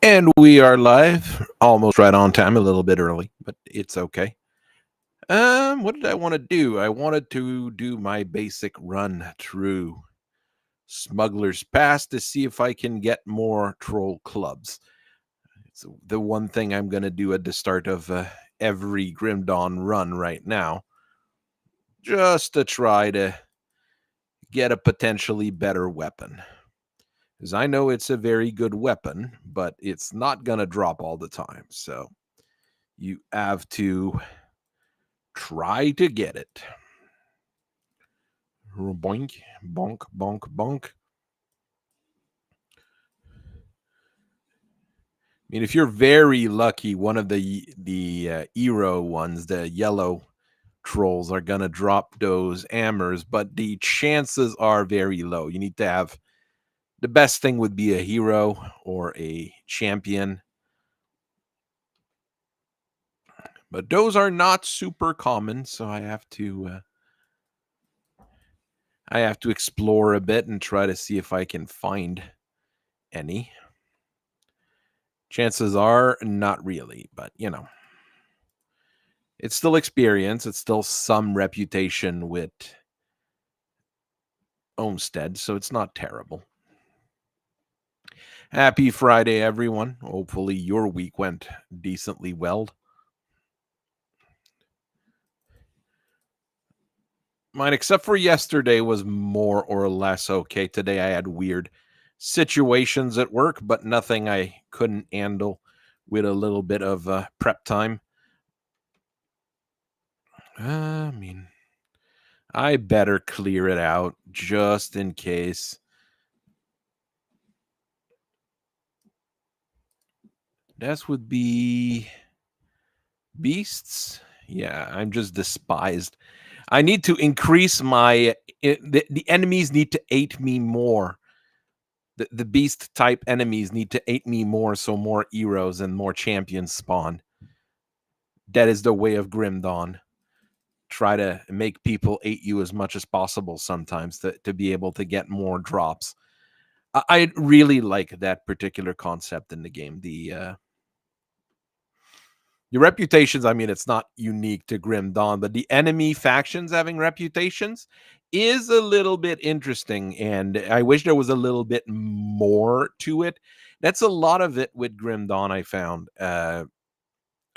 And we are live, almost right on time, a little bit early, but it's okay. What did I want to do? I wanted to do my basic run through Smuggler's Pass to see if I can get more troll clubs. It's the one thing I'm going to do at the start of every Grim Dawn run right now, just to try to get a potentially better weapon. Because I know it's a very good weapon, but it's not going to drop all the time. So you have to try to get it. Boink, bonk, bonk, bonk. I mean, if you're very lucky, one of the Eero ones, the yellow trolls, are gonna drop those hammers, but the chances are very low. You need to have the best thing would be a hero or a champion, but those are not super common. So I have to explore a bit and try to see if I can find any. Chances are not really, but it's still experience. It's still some reputation with Olmsted, so it's not terrible. Happy Friday, everyone. Hopefully, your week went decently well. Mine, except for yesterday, was more or less okay. Today, I had weird situations at work, but nothing I couldn't handle with a little bit of prep time. I mean, I better clear it out just in case. That would be beasts. Yeah, I'm just despised. I need to increase the enemies need to hate me more. The beast type enemies need to hate me more, so more heroes and more champions spawn. That is the way of Grim Dawn. Try to make people hate you as much as possible sometimes to be able to get more drops. I really like that particular concept in the game. The reputations, I mean, it's not unique to Grim Dawn, but the enemy factions having reputations is a little bit interesting. And I wish there was a little bit more to it. That's a lot of it with Grim Dawn, I found. I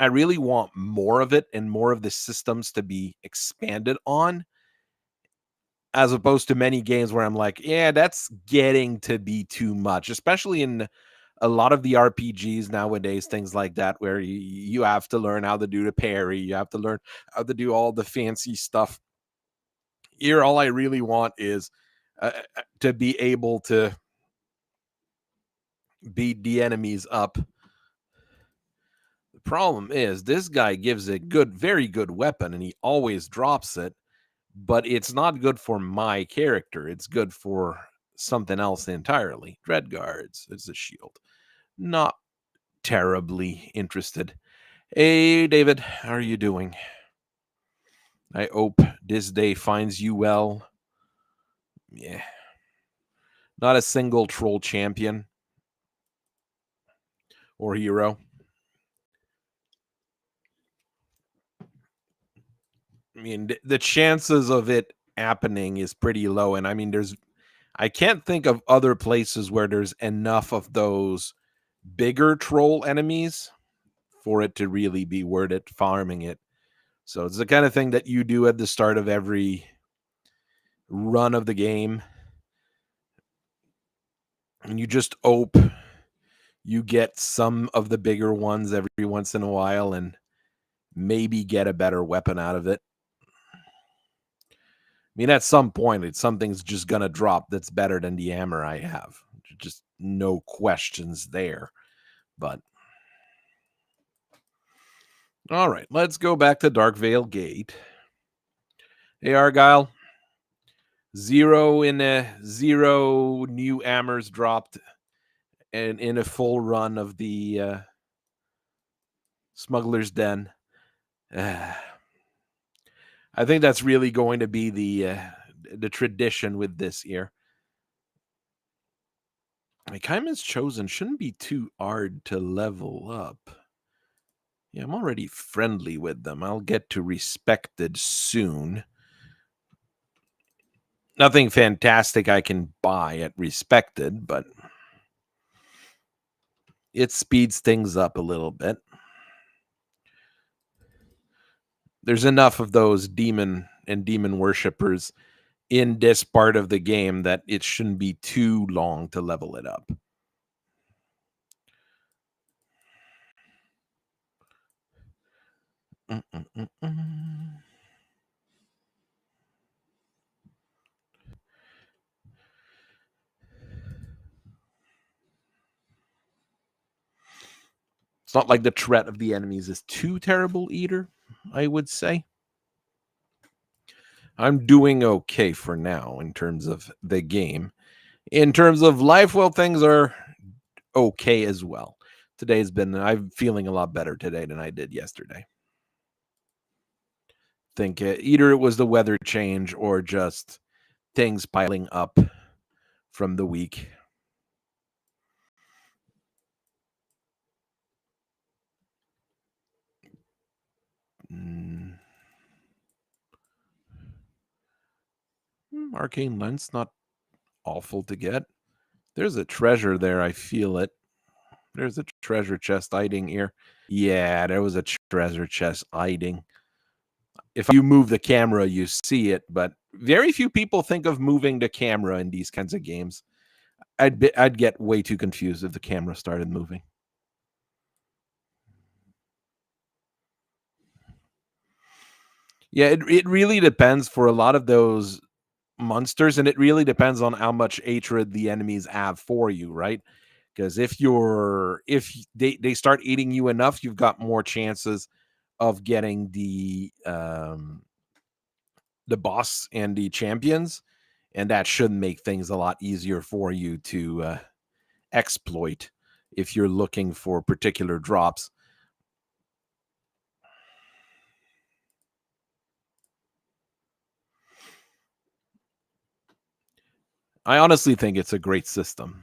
really want more of it and more of the systems to be expanded on, as opposed to many games where I'm like, yeah, that's getting to be too much, especially in a lot of the RPGs nowadays, things like that, where you have to learn how to do the parry, you have to learn how to do all the fancy stuff. Here, all I really want is to be able to beat the enemies up. The problem is, this guy gives a good, very good weapon, and he always drops it, but it's not good for my character. It's good for something else entirely. Dread guards, it's a shield. Not terribly interested. Hey, David, how are you doing? I hope this day finds you well. Yeah. Not a single troll champion or hero. I mean, the chances of it happening is pretty low. And I mean, I can't think of other places where there's enough of those bigger troll enemies for it to really be worth it farming it. So it's the kind of thing that you do at the start of every run of the game. And you just hope you get some of the bigger ones every once in a while and maybe get a better weapon out of it. I mean, at some point, something's just going to drop that's better than the hammer I have. Just no questions there. But all right, let's go back to Darkvale Gate. Hey, Argyle. Zero new hammers dropped and in a full run of the Smuggler's Den. I think that's really going to be the tradition with this year. My Kaiman's chosen shouldn't be too hard to level up. Yeah, I'm already friendly with them. I'll get to respected soon. Nothing fantastic I can buy at respected, but it speeds things up a little bit. There's enough of those demon and demon worshippers in this part of the game that it shouldn't be too long to level it up. Mm-mm-mm-mm. It's not like the threat of the enemies is too terrible either, I would say. I'm doing okay for now in terms of the game. In terms of life, well, things are okay as well. I'm feeling a lot better today than I did yesterday. Think either it was the weather change or just things piling up from the week. Mm. Arcane lens, not awful to get. There's a treasure there. I feel it. There's a treasure chest hiding here. Yeah, there was a treasure chest hiding. If you move the camera, you see it, but very few people think of moving the camera in these kinds of games. I'd get way too confused if the camera started moving. Yeah, it really depends for a lot of those monsters, and it really depends on how much hatred the enemies have for you, right? Because if they start eating you enough, you've got more chances of getting the boss and the champions, and that should make things a lot easier for you to exploit if you're looking for particular drops. I honestly think it's a great system.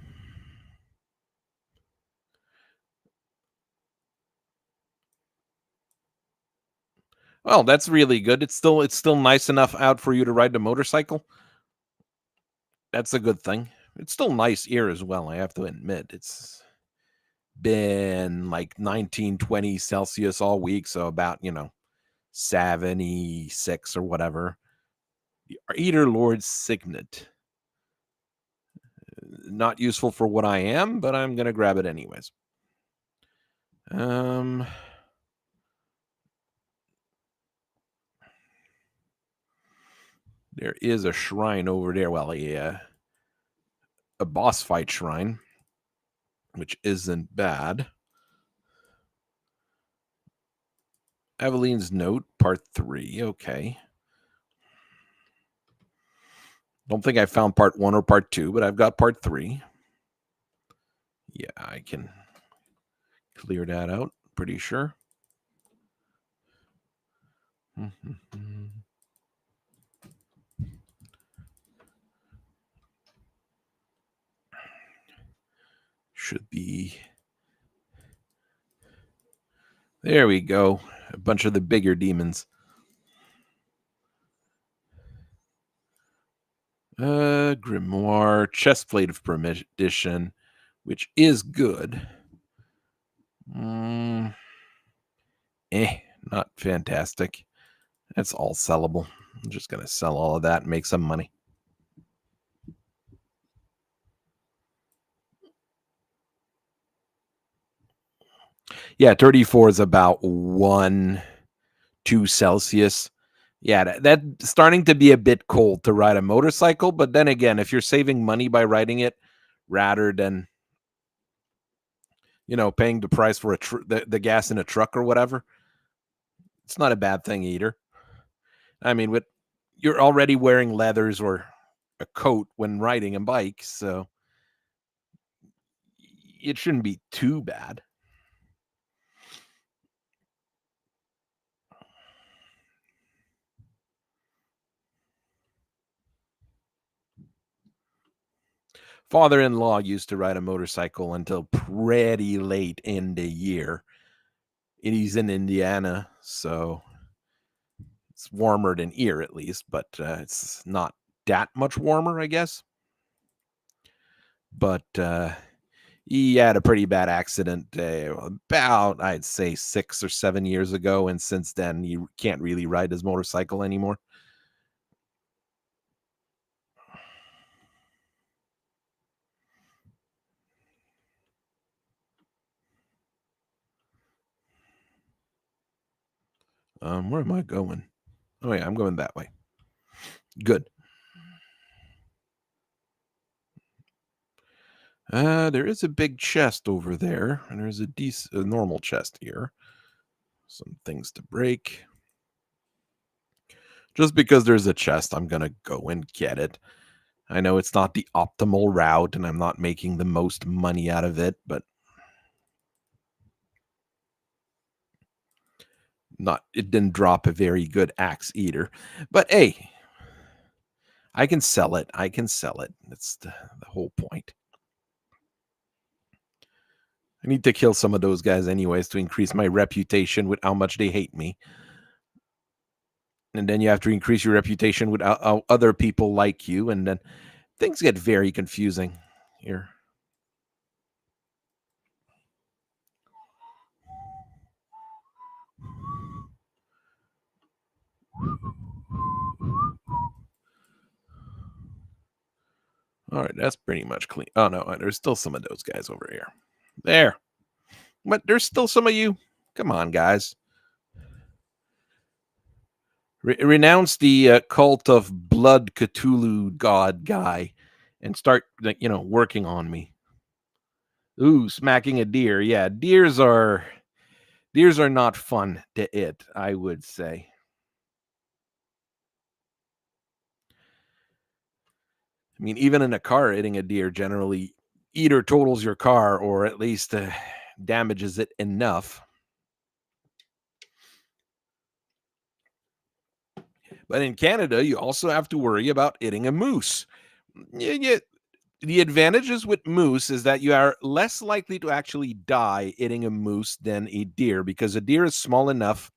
Well, that's really good. It's still nice enough out for you to ride the motorcycle. That's a good thing. It's still nice here as well, I have to admit. It's been like 19, 20 Celsius all week, so about, 76 or whatever. The Eater Lord's Signet. Not useful for what I am, but I'm gonna grab it anyways. Um there is a shrine over there. Well, a boss fight shrine, which isn't bad. Eveline's Note, Part 3. Okay. Don't think I found Part 1 or Part 2, but I've got Part 3. Yeah, I can clear that out, pretty sure. Should be. There we go. A bunch of the bigger demons. Grimoire, Chestplate of Perdition, which is good. Mm, not fantastic. That's all sellable. I'm just going to sell all of that and make some money. Yeah, 34 is about 2 Celsius. Yeah, that's starting to be a bit cold to ride a motorcycle. But then again, if you're saving money by riding it rather than, paying the price for the gas in a truck or whatever, it's not a bad thing either. I mean, you're already wearing leathers or a coat when riding a bike, so it shouldn't be too bad. Father-in-law used to ride a motorcycle until pretty late in the year. And he's in Indiana, so it's warmer than here at least, but it's not that much warmer, I guess. But he had a pretty bad accident about, I'd say, 6 or 7 years ago, and since then he can't really ride his motorcycle anymore. Where am I going? Oh yeah, I'm going that way. Good. There is a big chest over there, and there's a normal chest here. Some things to break. Just because there's a chest, I'm gonna go and get it. I know it's not the optimal route, and I'm not making the most money out of it, but not it didn't drop a very good axe either. But hey, I can sell it. I can sell it. That's the whole point. I need to kill some of those guys anyways to increase my reputation with how much they hate me. And then you have to increase your reputation with how other people like you, and then things get very confusing here. All right, that's pretty much clean. Oh no, there's still some of those guys over here. There, but there's still some of you. Come on, guys. Renounce the cult of blood Cthulhu god guy, and start working on me. Ooh, smacking a deer. Yeah, deers are not fun to hit, I would say. I mean, even in a car, hitting a deer generally either totals your car or at least damages it enough. But in Canada, you also have to worry about hitting a moose. Yeah, the advantages with moose is that you are less likely to actually die hitting a moose than a deer because a deer is small enough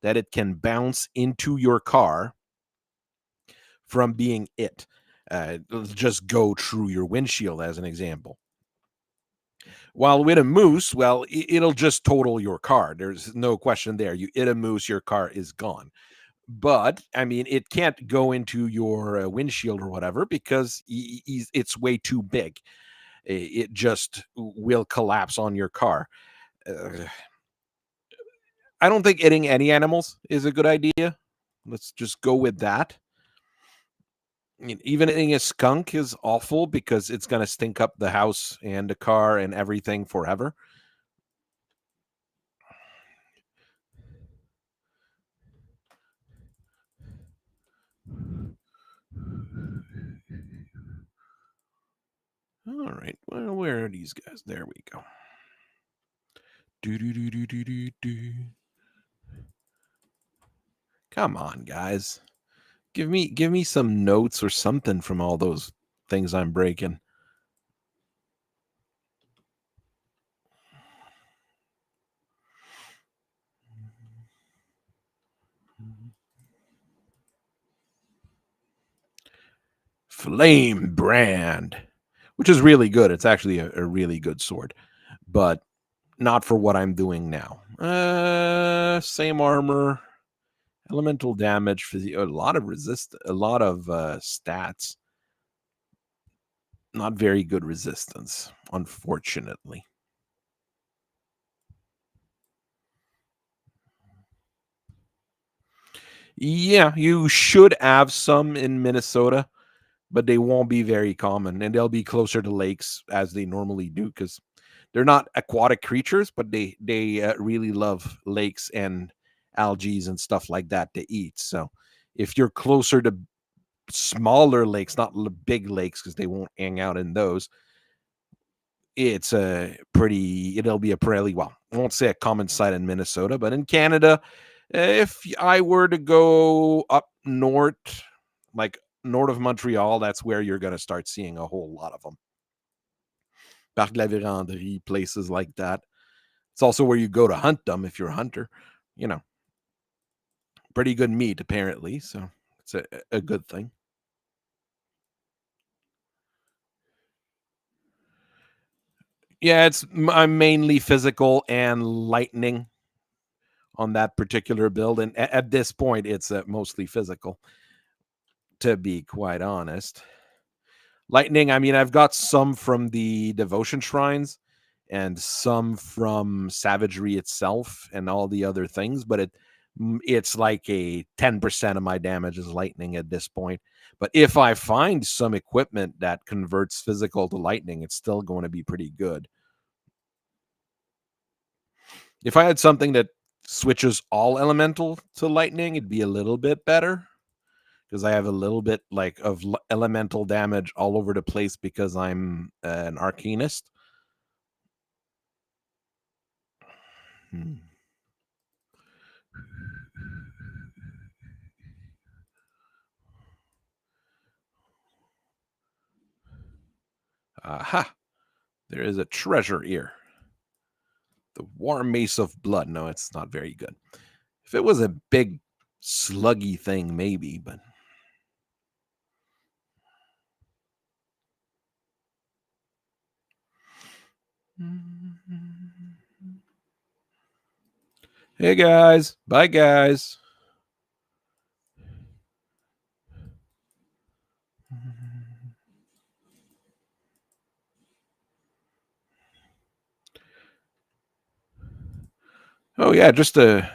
that it can bounce into your car from being it. It'll just go through your windshield, as an example. While with a moose, well, it'll just total your car. There's no question there. You hit a moose, your car is gone. But I mean, it can't go into your windshield or whatever because it's way too big. It just will collapse on your car. Uh, I don't think hitting any animals is a good idea. Let's just go with that. I mean, even hitting a skunk is awful because it's going to stink up the house and the car and everything forever. All right. Well, where are these guys? There we go. Do do do do do do do. Come on, guys. Give me some notes or something from all those things I'm breaking. Flame brand, which is really good. It's actually a really good sword, but not for what I'm doing now. Same armor, elemental damage, a lot of a lot of stats. Not very good resistance, unfortunately. Yeah, you should have some in Minnesota, but they won't be very common, and they'll be closer to lakes as they normally do because they're not aquatic creatures, but they really love lakes and algae and stuff like that to eat. So if you're closer to smaller lakes, not big lakes, because they won't hang out in those, it's a pretty. It'll be a pretty well. I won't say a common sight in Minnesota, but in Canada, if I were to go up north, like north of Montreal, that's where you're going to start seeing a whole lot of them. Parc de la Vérandrie, places like that. It's also where you go to hunt them if you're a hunter. You know, pretty good meat apparently, so it's a good thing. Yeah, I'm mainly physical and lightning on that particular build, and at this point, it's mostly physical. To be quite honest, lightning. I mean, I've got some from the devotion shrines, and some from savagery itself, and all the other things. But it's like a 10% of my damage is lightning at this point. But if I find some equipment that converts physical to lightning, it's still going to be pretty good. If I had something that switches all elemental to lightning, it'd be a little bit better because I have a little bit like of elemental damage all over the place because I'm an arcanist. Hmm. Aha! There is a treasure here. The warm mace of blood. No, it's not very good. If it was a big sluggy thing, maybe, but hey guys, bye guys. Oh yeah, just a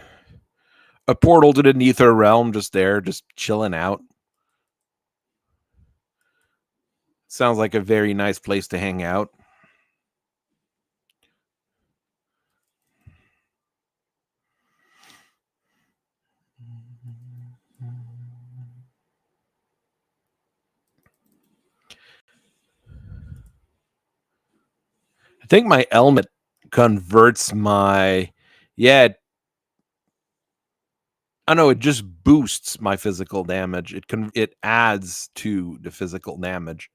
portal to the Nether realm, just there, just chilling out. Sounds like a very nice place to hang out. I think my helmet converts my yeah. I know it just boosts my physical damage. It adds to the physical damage.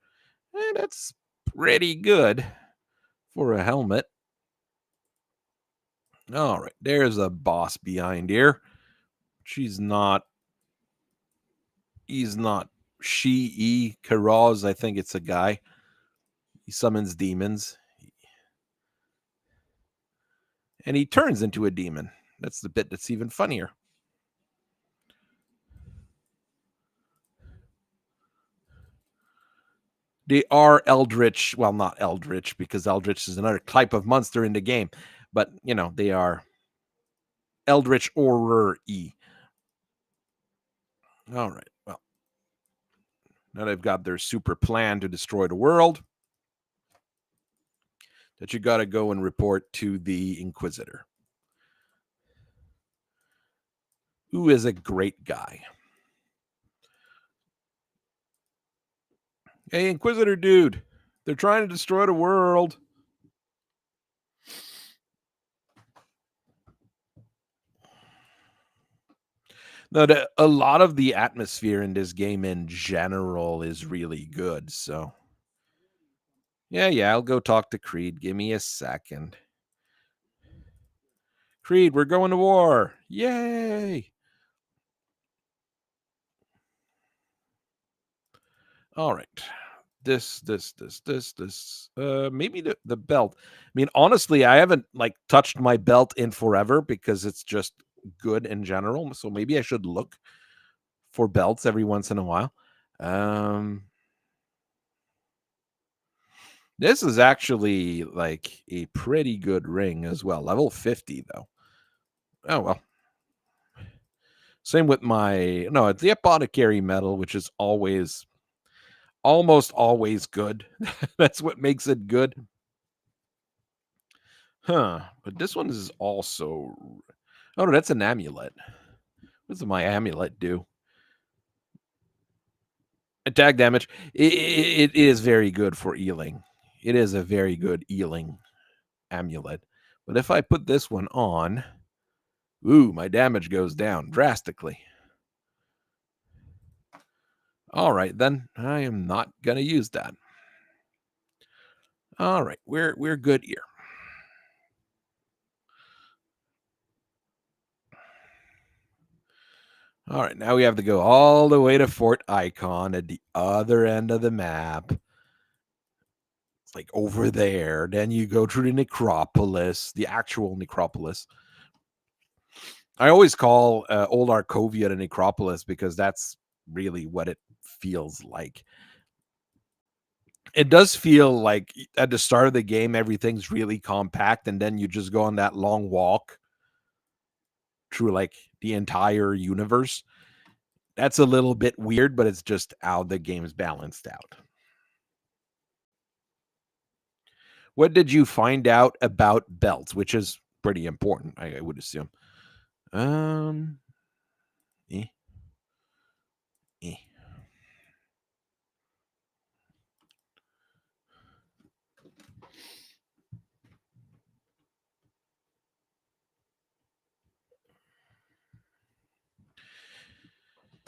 And that's pretty good for a helmet. All right, there's a boss behind here. She's not. He's not. Karaz. I think it's a guy. He summons demons, and he turns into a demon. That's the bit that's even funnier. They are eldritch. Well, not eldritch because eldritch is another type of monster in the game, but they are eldritch horror e. All right. Well, now they've got their super plan to destroy the world. That you got to go and report to the Inquisitor, who is a great guy. Hey, Inquisitor dude, they're trying to destroy the world. No, a lot of the atmosphere in this game in general is really good. So, yeah, I'll go talk to Creed. Give me a second. Creed, we're going to war. Yay. All right. This. Maybe the belt. I mean, honestly, I haven't like touched my belt in forever because it's just good in general. So maybe I should look for belts every once in a while. Um, this is actually like a pretty good ring as well. Level 50 though. Oh well. Same with my no, it's the apothecary medal, which is almost always good. That's what makes it good. Huh. But this one is also oh no, that's an amulet. What does my amulet do? Attack damage. It is very good for healing. It is a very good healing amulet. But if I put this one on, ooh, my damage goes down drastically. All right, then I am not going to use that. All right, we're good here. All right, now we have to go all the way to Fort Icon at the other end of the map. It's like over there. Then you go through the necropolis, the actual necropolis. I always call Old Arcovia the necropolis because that's really what it feels like. It does feel like at the start of the game, everything's really compact, and then you just go on that long walk through like the entire universe. That's a little bit weird, but it's just how the game's balanced out. What did you find out about belts, which is pretty important, I would assume. Um, eh, eh.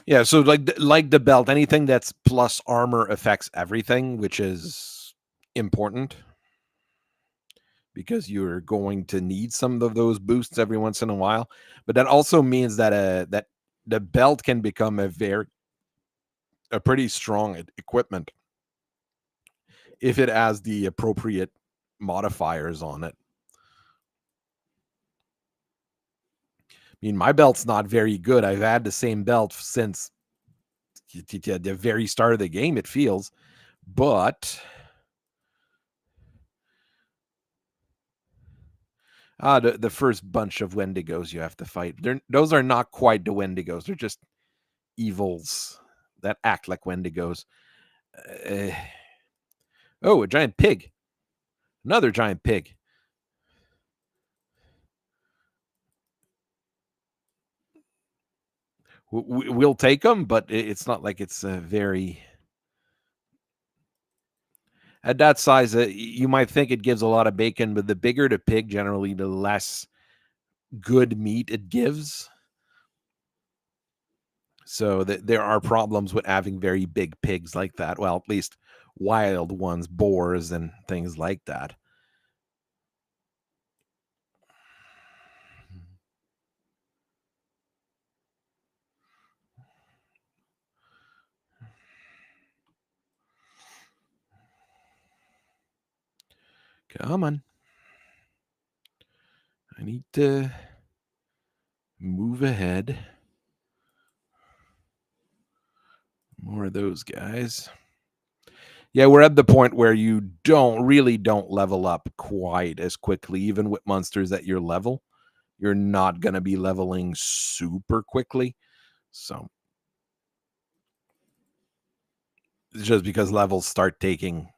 Yeah, so like the belt, anything that's plus armor affects everything, which is important because you're going to need some of those boosts every once in a while. But that also means that that the belt can become a pretty strong equipment if it has the appropriate modifiers on it. I mean, my belt's not very good. I've had the same belt since the very start of the game, it feels, but the first bunch of Wendigos you have to fight, those are not quite the Wendigos. They're just evils that act like Wendigos. Uh, oh, a giant pig. Another giant pig. We'll take them, but it's not like it's a very at that size. You might think it gives a lot of bacon, but the bigger the pig, generally, the less good meat it gives. So there are problems with having very big pigs like that. Well, at least wild ones, boars, and things like that. Come on. I need to move ahead. More of those guys. Yeah, we're at the point where you don't level up quite as quickly, even with monsters at your level. You're not going to be leveling super quickly. So it's just because levels start taking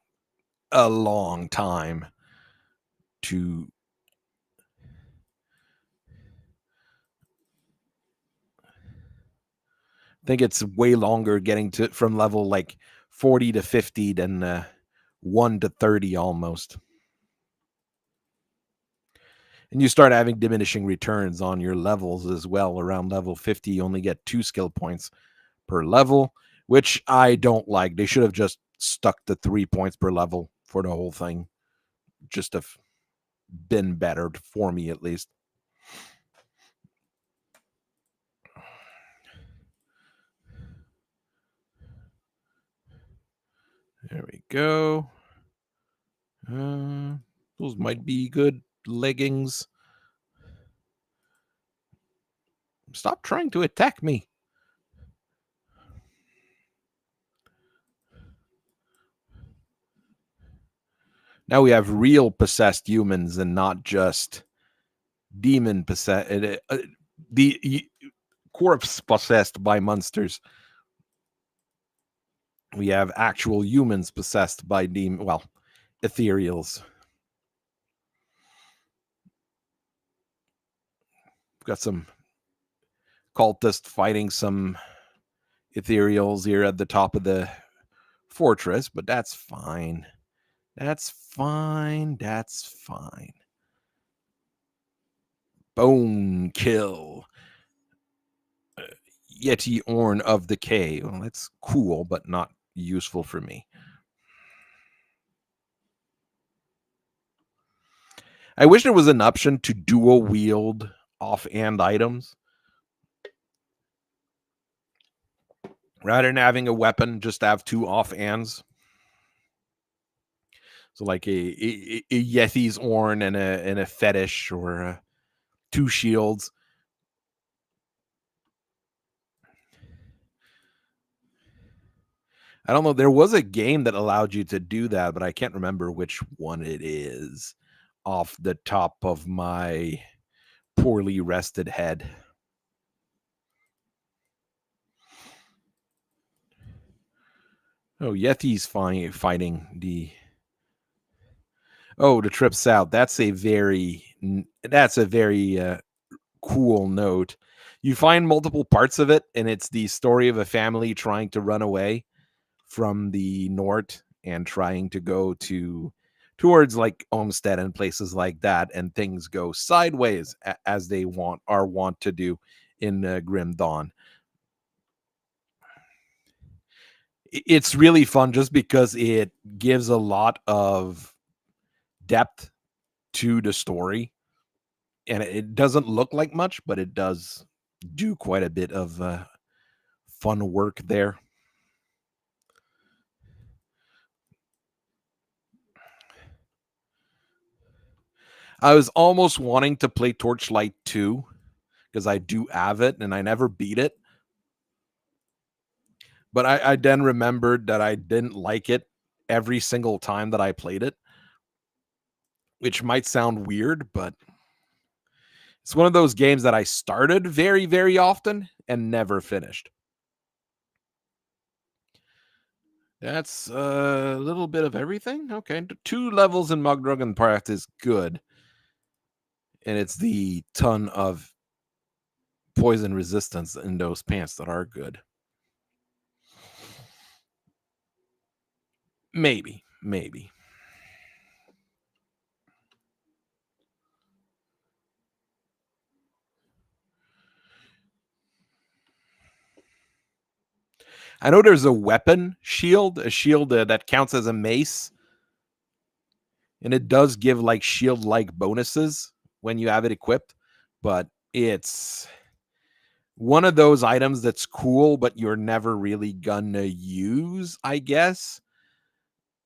a long time to I think it's way longer getting to from level like 40 to 50 than 1 to 30 almost. And you start having diminishing returns on your levels as well. Around level 50, you only get 2 skill points per level, which I don't like. They should have just stuck to 3 points per level for the whole thing. Just have been better for me, at least. There we go. Those might be good leggings. Stop trying to attack me. Now we have real possessed humans and not just demon possessed. The corpse possessed by monsters. We have actual humans possessed by ethereals. We've got some cultists fighting some ethereals here at the top of the fortress, but that's fine. That's fine. That's fine. Bone kill. Yeti Orn of the Cave. Well, that's cool, but not useful for me. I wish there was an option to dual wield offhand items rather than having a weapon, just have two offhands. So like a Yeti's horn and a fetish or two shields. I don't know. There was a game that allowed you to do that, but I can't remember which one it is off the top of my poorly rested head. Oh, Yeti's fighting the. Oh, the trip south. That's a very cool note. You find multiple parts of it, and it's the story of a family trying to run away from the north and trying to go towards like Olmsted and places like that, and things go sideways as they want to do in Grim Dawn. It's really fun just because it gives a lot of depth to the story, and it doesn't look like much, but it does do quite a bit of fun work there. I was almost wanting to play Torchlight 2 because I do have it and I never beat it. But I then remembered that I didn't like it every single time that I played it, which might sound weird, but it's one of those games that I started very, very often and never finished. That's a little bit of everything. Okay, 2 levels in Mugdragon Path is good, and it's the ton of poison resistance in those pants that are good. Maybe. I know there's a weapon shield, a shield that counts as a mace, and it does give like shield like bonuses when you have it equipped, but it's one of those items that's cool, but you're never really gonna use, I guess.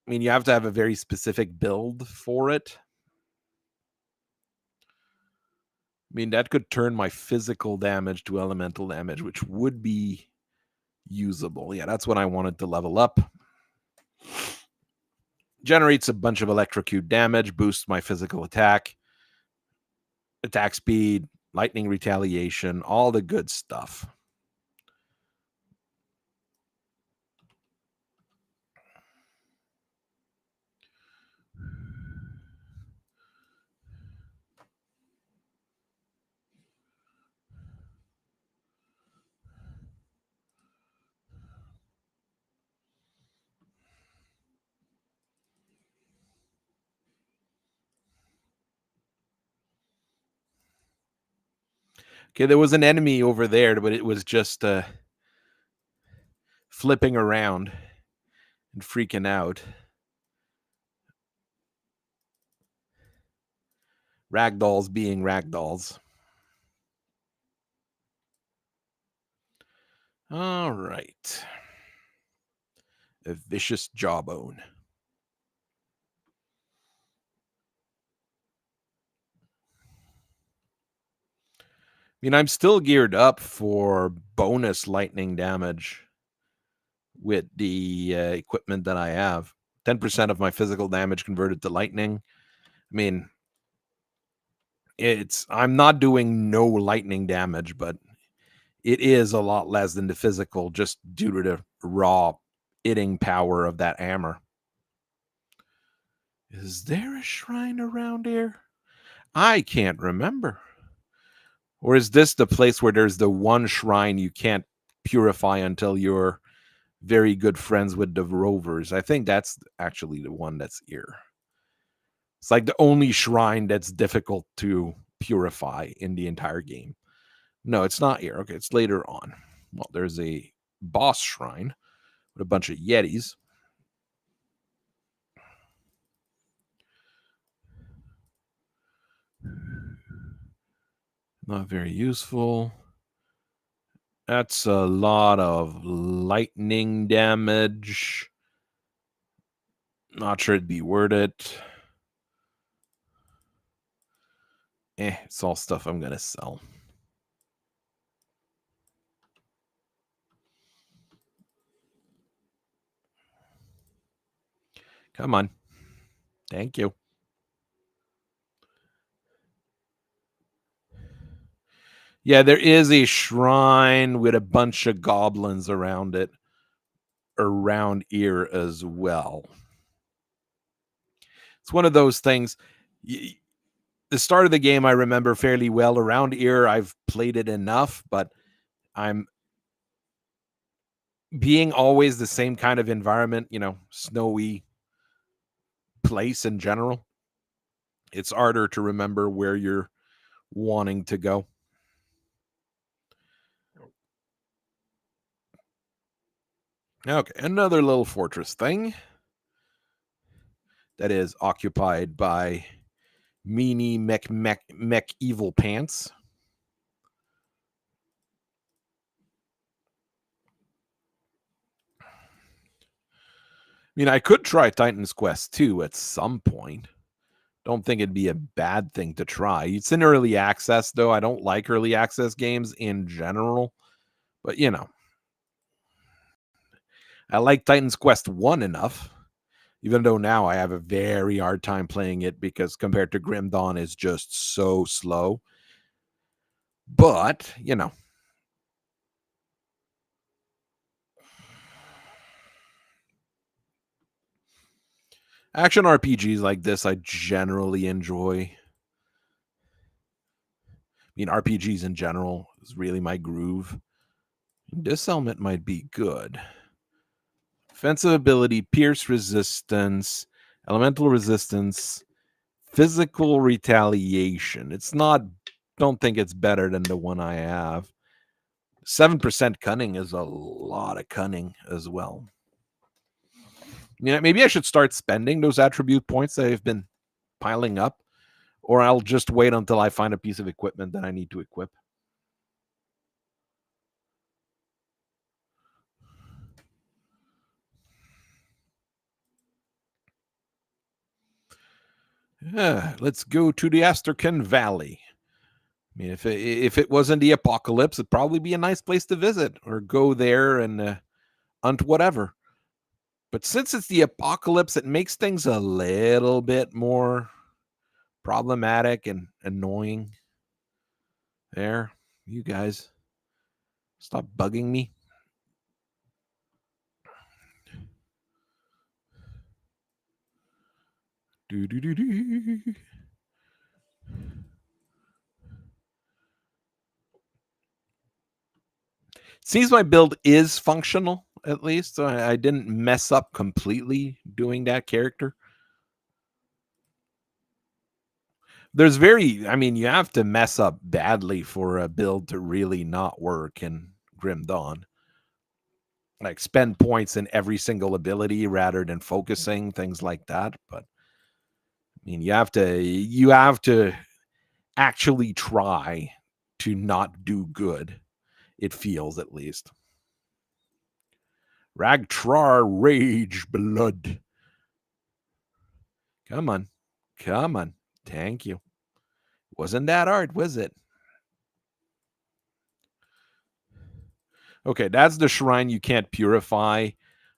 I mean, you have to have a very specific build for it. I mean, that could turn my physical damage to elemental damage, which would be usable. Yeah, that's what I wanted to level up. Generates a bunch of electrocute damage, boosts my physical attack speed, lightning retaliation, all the good stuff. Okay, there was an enemy over there, but it was just flipping around and freaking out. Ragdolls being ragdolls. All right. A vicious jawbone. I mean, I'm still geared up for bonus lightning damage with the equipment that I have. 10% of my physical damage converted to lightning. I mean, I'm not doing no lightning damage, but it is a lot less than the physical just due to the raw hitting power of that hammer. Is there a shrine around here? I can't remember. Or is this the place where there's the one shrine you can't purify until you're very good friends with the rovers? I think that's actually the one that's here. It's like the only shrine that's difficult to purify in the entire game. No, it's not here. Okay, it's later on. Well, there's a boss shrine with a bunch of Yetis. Not very useful. That's a lot of lightning damage. Not sure it'd be worth it. It's all stuff I'm gonna sell. Come on. Thank you. Yeah, there is a shrine with a bunch of goblins around it, around here as well. It's one of those things. The start of the game I remember fairly well. Around here, I've played it enough, but I'm being always the same kind of environment, snowy place in general. It's harder to remember where you're wanting to go. Okay, another little fortress thing that is occupied by meanie mech evil pants. I mean, I could try Titan's Quest 2 at some point. Don't think it'd be a bad thing to try. It's in early access, though. I don't like early access games in general, but I like Titan's Quest 1 enough, even though now I have a very hard time playing it because compared to Grim Dawn is just so slow. But, action RPGs like this I generally enjoy. I mean, RPGs in general is really my groove. This helmet might be good. Offensive ability, pierce resistance, elemental resistance, physical retaliation. It's not, don't think it's better than the one I have. 7% cunning is a lot of cunning as well. Maybe I should start spending those attribute points that have been piling up, or I'll just wait until I find a piece of equipment that I need to equip. Let's go to the Asterkin Valley. I mean, if it wasn't the apocalypse, it'd probably be a nice place to visit or go there and hunt whatever. But since it's the apocalypse, it makes things a little bit more problematic and annoying. There, you guys, stop bugging me. Do. Seems my build is functional, at least. So I didn't mess up completely doing that character. You have to mess up badly for a build to really not work in Grim Dawn. Like spend points in every single ability rather than focusing, things like that. But I mean, you have to actually try to not do good. It feels, at least. Ragtrar Rage Blood. Come on. Thank you. Wasn't that hard, was it? Okay, that's the shrine you can't purify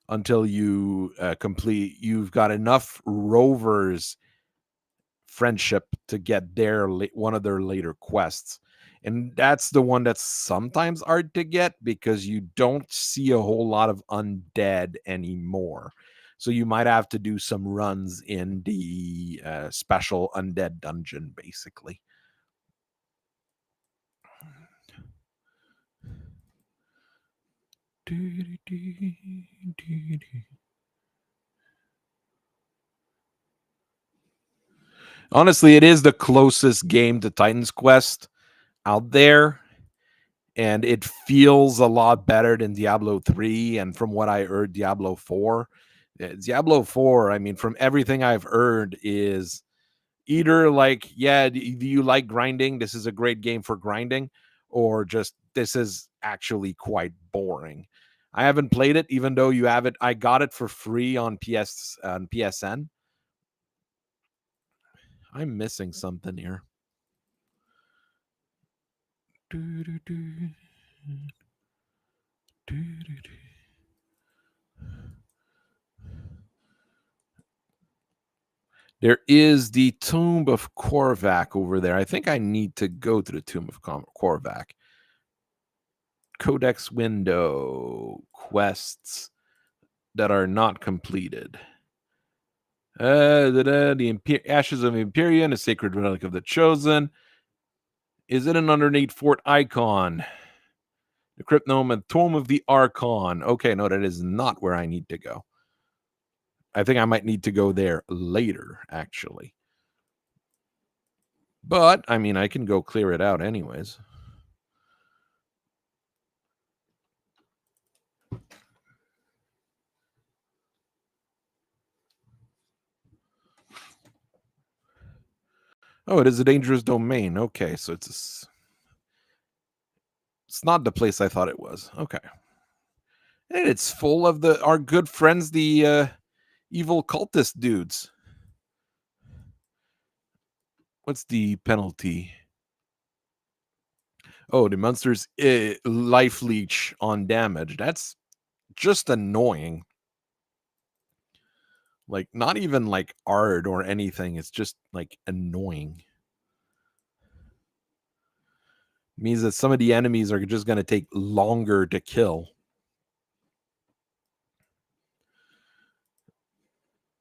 until you complete. You've got enough rovers friendship to get one of their later quests. And that's the one that's sometimes hard to get because you don't see a whole lot of undead anymore. So you might have to do some runs in the special undead dungeon, basically. Honestly, it is the closest game to Titan's Quest out there, and it feels a lot better than Diablo 3, and from what I heard, Diablo 4. Diablo 4, I mean, from everything I've heard, is Either like, yeah, do you like grinding? This is a great game for grinding, or just this is actually quite boring. I haven't played it, even though you have it. I got it for free on PSN. I'm missing something here. There is the Tomb of Korvac over there. I think I need to go to the Tomb of Korvac. Codex window. Quests that are not completed. The Ashes of Empyrean, a sacred relic of the Chosen. Is it an underneath fort icon? The Cryptome and Tome of the Archon. Okay, no, that is not where I need to go. I think I might need to go there later, actually. But, I mean, I can go clear it out anyways. Oh, it is a dangerous domain. Okay, so it's not the place I thought it was. Okay. And it's full of our good friends, the evil cultist dudes. What's the penalty? Oh, the monster's life leech on damage. That's just annoying. Like, not even like art or anything. It's just like annoying. It means that some of the enemies are just going to take longer to kill.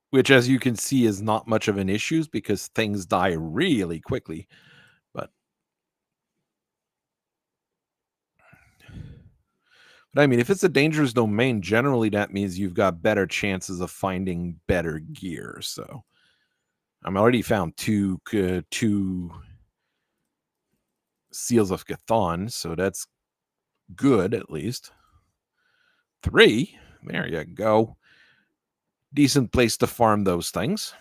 Which, as you can see, is not much of an issue because things die really quickly. But I mean, if it's a dangerous domain, generally that means you've got better chances of finding better gear. So I'm already found two Seals of Chthon, so that's good at least. 3, there you go. Decent place to farm those things.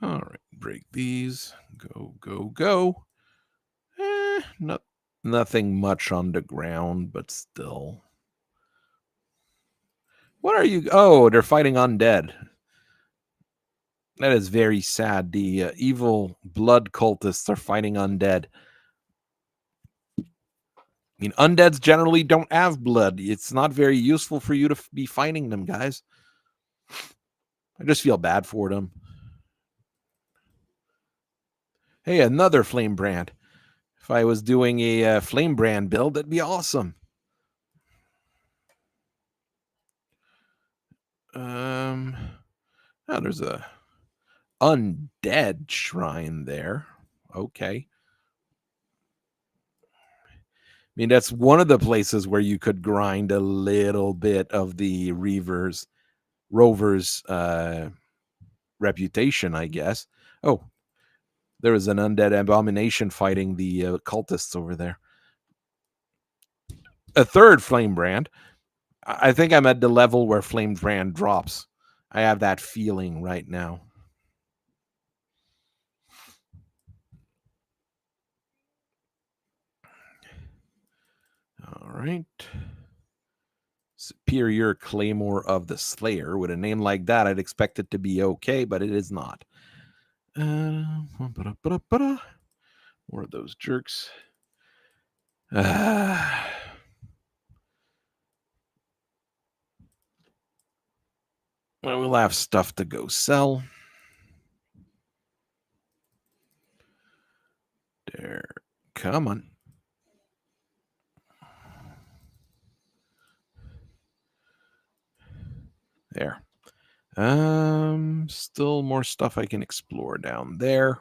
All right, break these. Go, go, go. Nothing much on the ground, but still. What are you? Oh, they're fighting undead. That is very sad. The evil blood cultists are fighting undead. I mean, undeads generally don't have blood. It's not very useful for you to be fighting them, guys. I just feel bad for them. Hey, another flame brand. If I was doing a flame brand build, that'd be awesome. Oh, there's a undead shrine there. Okay. I mean, that's one of the places where you could grind a little bit of the Rover's reputation, I guess. Oh, there was an undead abomination fighting the cultists over there. A third flame brand. I think I'm at the level where flame brand drops. I have that feeling right now. All right. Superior Claymore of the Slayer. With a name like that, I'd expect it to be okay, but it is not. More of those jerks. Well, we'll have stuff to go sell. There. Come on. There. Still more stuff I can explore down there.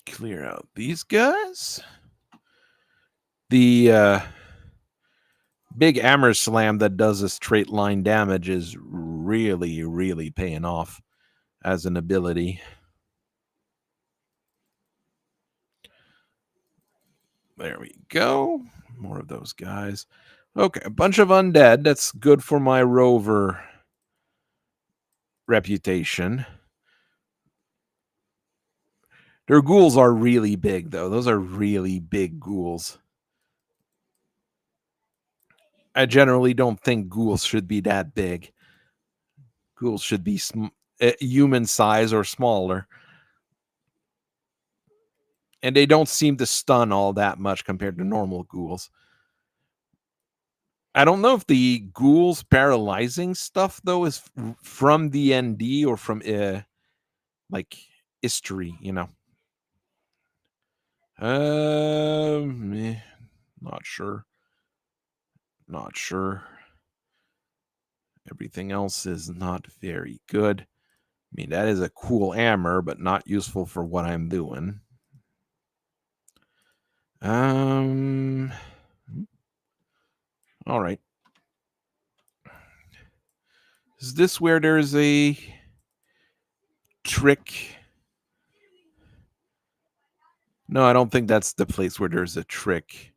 Clear out these guys. The big hammer slam that does a straight line damage is really, really paying off as an ability. There we go. More of those guys. Okay, a bunch of undead. That's good for my rover reputation. Their ghouls are really big, though. Those are really big ghouls. I generally don't think ghouls should be that big. Ghouls should be human size or smaller. And they don't seem to stun all that much compared to normal ghouls. I don't know if the ghouls paralyzing stuff, though, is from D&D or from, like, history, you know. Not sure. Not sure. Everything else is not very good. I mean, that is a cool hammer, but not useful for what I'm doing. All right. Is this where there's a trick? No, I don't think that's the place where there's a trick.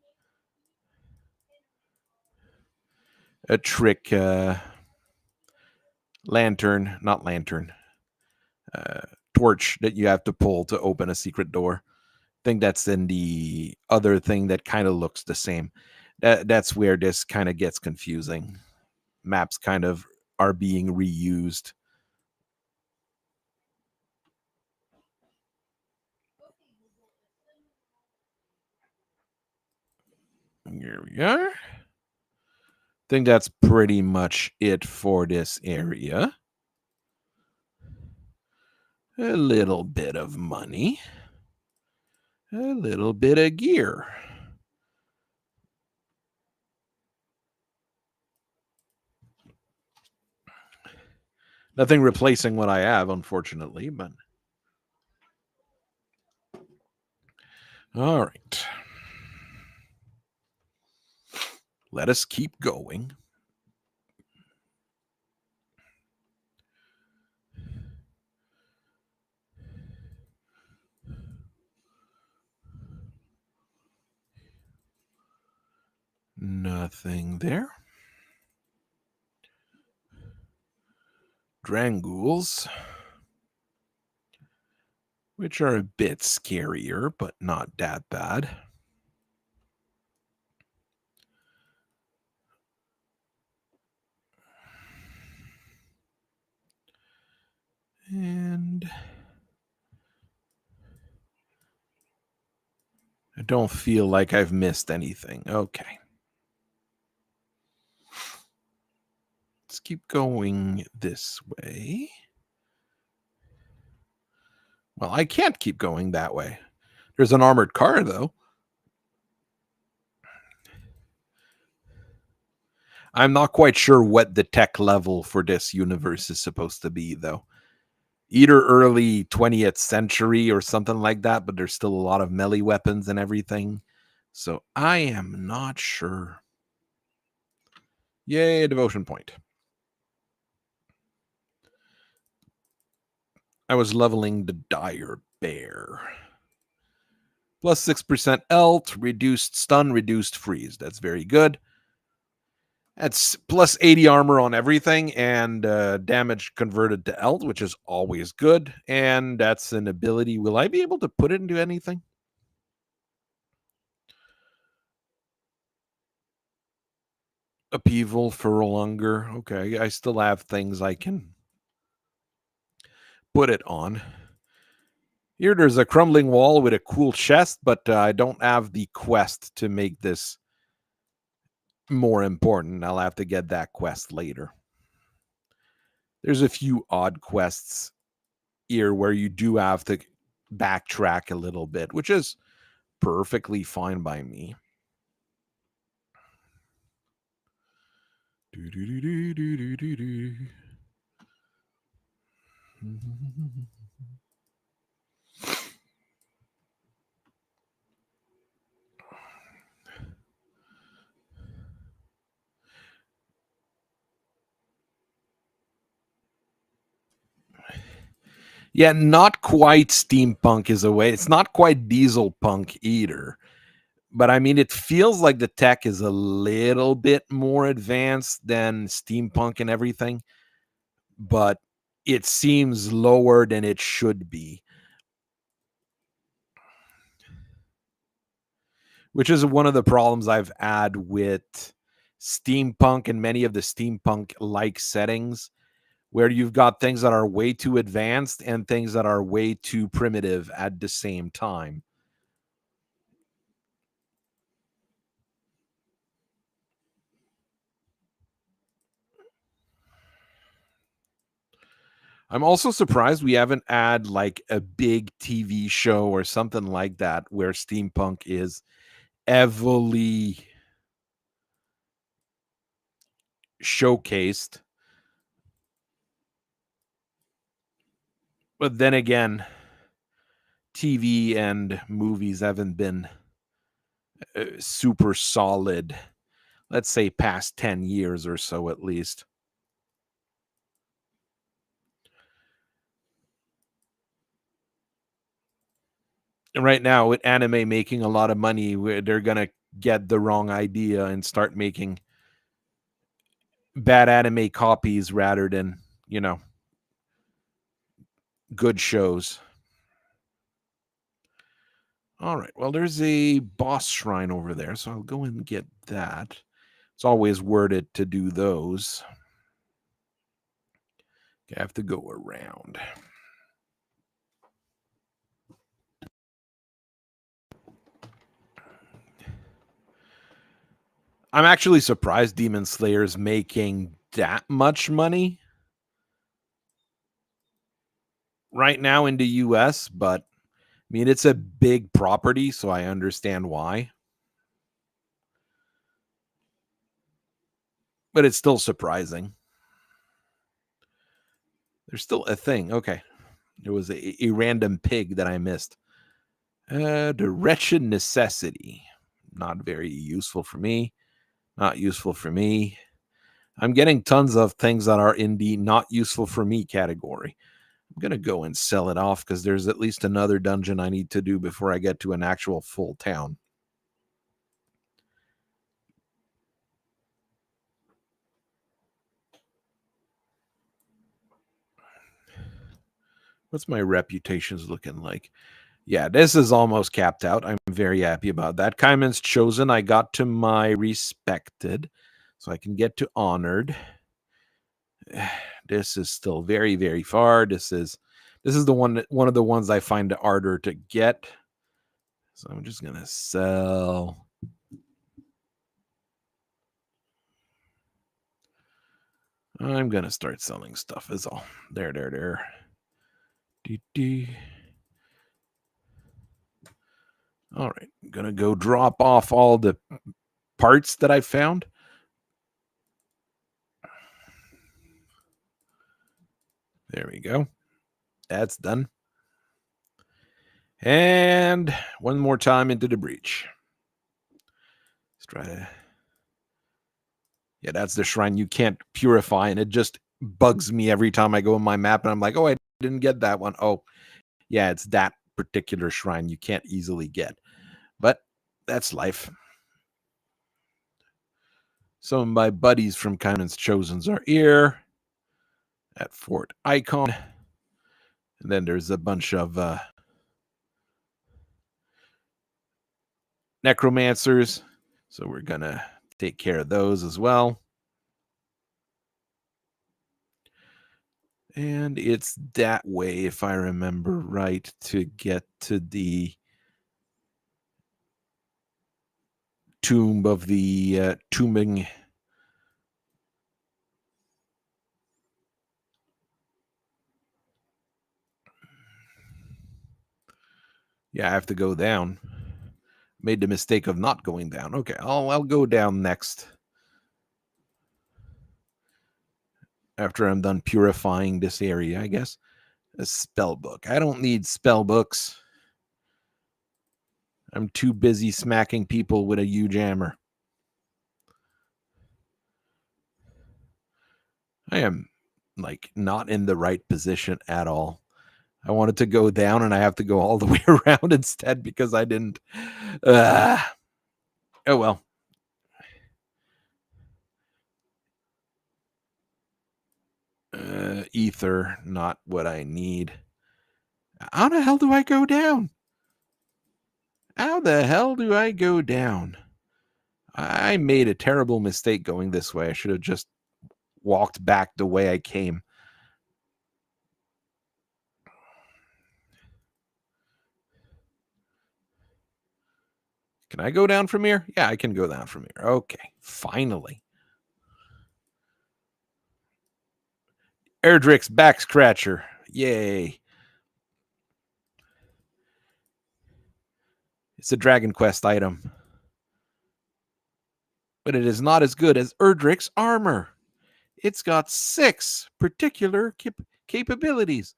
A trick lantern, not lantern, torch that you have to pull to open a secret door. I think that's in the other thing that kind of looks the same. That's where this kind of gets confusing. Maps kind of are being reused. Here we are. I think that's pretty much it for this area. A little bit of money. A little bit of gear. Nothing replacing what I have, unfortunately, but all right. Let us keep going. Nothing there. Drangools, which are a bit scarier, but not that bad. And I don't feel like I've missed anything. Okay. Let's keep going this way. Well, I can't keep going that way. There's an armored car, though. I'm not quite sure what the tech level for this universe is supposed to be, though. Either early 20th century or something like that, but there's still a lot of melee weapons and everything. So I am not sure. Yay, a devotion point. I was leveling the dire bear. Plus 6% elt, reduced stun, reduced freeze. That's very good. That's plus 80 armor on everything and damage converted to elt, which is always good. And that's an ability. Will I be able to put it into anything? Upheaval for longer. Okay, I still have things I can put it on. Here, there's a crumbling wall with a cool chest, but I don't have the quest to make this more important. I'll have to get that quest later. There's a few odd quests here where you do have to backtrack a little bit, which is perfectly fine by me. Yeah, not quite steampunk is a way. It's not quite diesel punk either. But I mean, it feels like the tech is a little bit more advanced than steampunk and everything, but it seems lower than it should be, which is one of the problems I've had with steampunk and many of the steampunk like settings, where you've got things that are way too advanced and things that are way too primitive at the same time. I'm also surprised we haven't had like a big TV show or something like that where steampunk is heavily showcased. But then again, TV and movies haven't been super solid, let's say past 10 years or so at least. And right now, with anime making a lot of money, they're going to get the wrong idea and start making bad anime copies rather than, you know, good shows. All right. Well, there's a boss shrine over there, so I'll go and get that. It's always worded to do those. I have to go around. I'm actually surprised Demon Slayer's making that much money right now in the US, but I mean, it's a big property, so I understand why. But it's still surprising. There's still a thing. Okay. There was a random pig that I missed. The wretched necessity. Not very useful for me. Not useful for me. I'm getting tons of things that are in the not useful for me category. I'm going to go and sell it off because there's at least another dungeon I need to do before I get to an actual full town. What's my reputations looking like? Yeah, this is almost capped out. I'm very happy about that. Kaiman's chosen. I got to my respected, so I can get to honored. This is still very, very far. This is the one of the ones I find harder to get. So I'm just gonna sell. I'm gonna start selling stuff. Is all. There. Dee. All right, I'm gonna go drop off all the parts that I found. There we go. That's done. And one more time into the breach. Let's try to. Yeah, that's the shrine you can't purify, and it just bugs me every time I go in my map, and I'm like, oh, I didn't get that one. Oh, yeah, it's that particular shrine you can't easily get. But that's life. Some of my buddies from Kaiman's Chosens are here at Fort Icon. And then there's a bunch of necromancers. So we're going to take care of those as well. And it's that way, if I remember right, to get to the tomb of the tombing. Yeah, I have to go down. Made the mistake of not going down. Okay, I'll go down next. After I'm done purifying this area, I guess. A spell book. I don't need spell books. I'm too busy smacking people with a huge hammer. I am like not in the right position at all. I wanted to go down and I have to go all the way around instead because I didn't. Uh, oh well. Ether, not what I need. How the hell do I go down? How the hell do I go down? I made a terrible mistake going this way. I should have just walked back the way I came. Can I go down from here? Yeah, I can go down from here. Okay, finally. Erdrick's back scratcher. Yay. It's a Dragon Quest item. But it is not as good as Erdrick's armor. It's got 6 particular capabilities.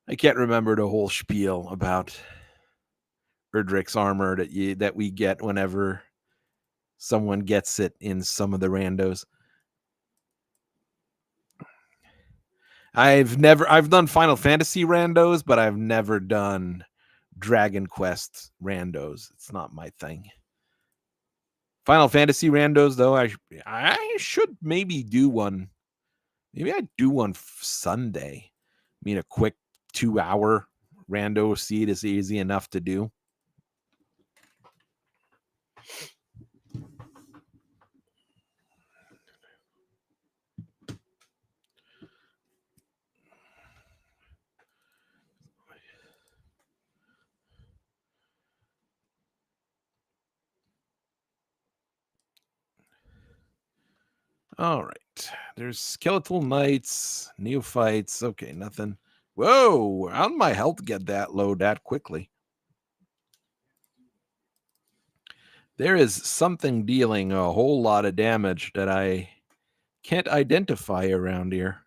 I can't remember the whole spiel about Erdrick's armor that we get whenever someone gets it in some of the randos. I've done Final Fantasy randos, but I've never done Dragon Quest randos. It's not my thing. Final Fantasy randos, though, I should maybe do one. Maybe I'd do one Sunday. I mean, a quick 2-hour rando seed is easy enough to do. All right. There's Skeletal Knights, Neophytes. Okay, nothing. Whoa, how did my health get that low that quickly? There is something dealing a whole lot of damage that I can't identify around here.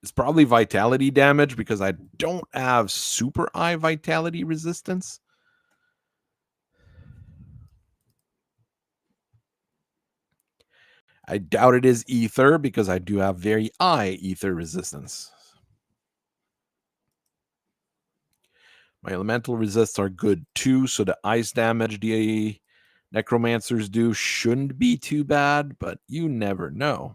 It's probably vitality damage because I don't have super high vitality resistance. I doubt it is ether because I do have very high ether resistance. My elemental resists are good too, so the ice damage the necromancers do shouldn't be too bad, but you never know.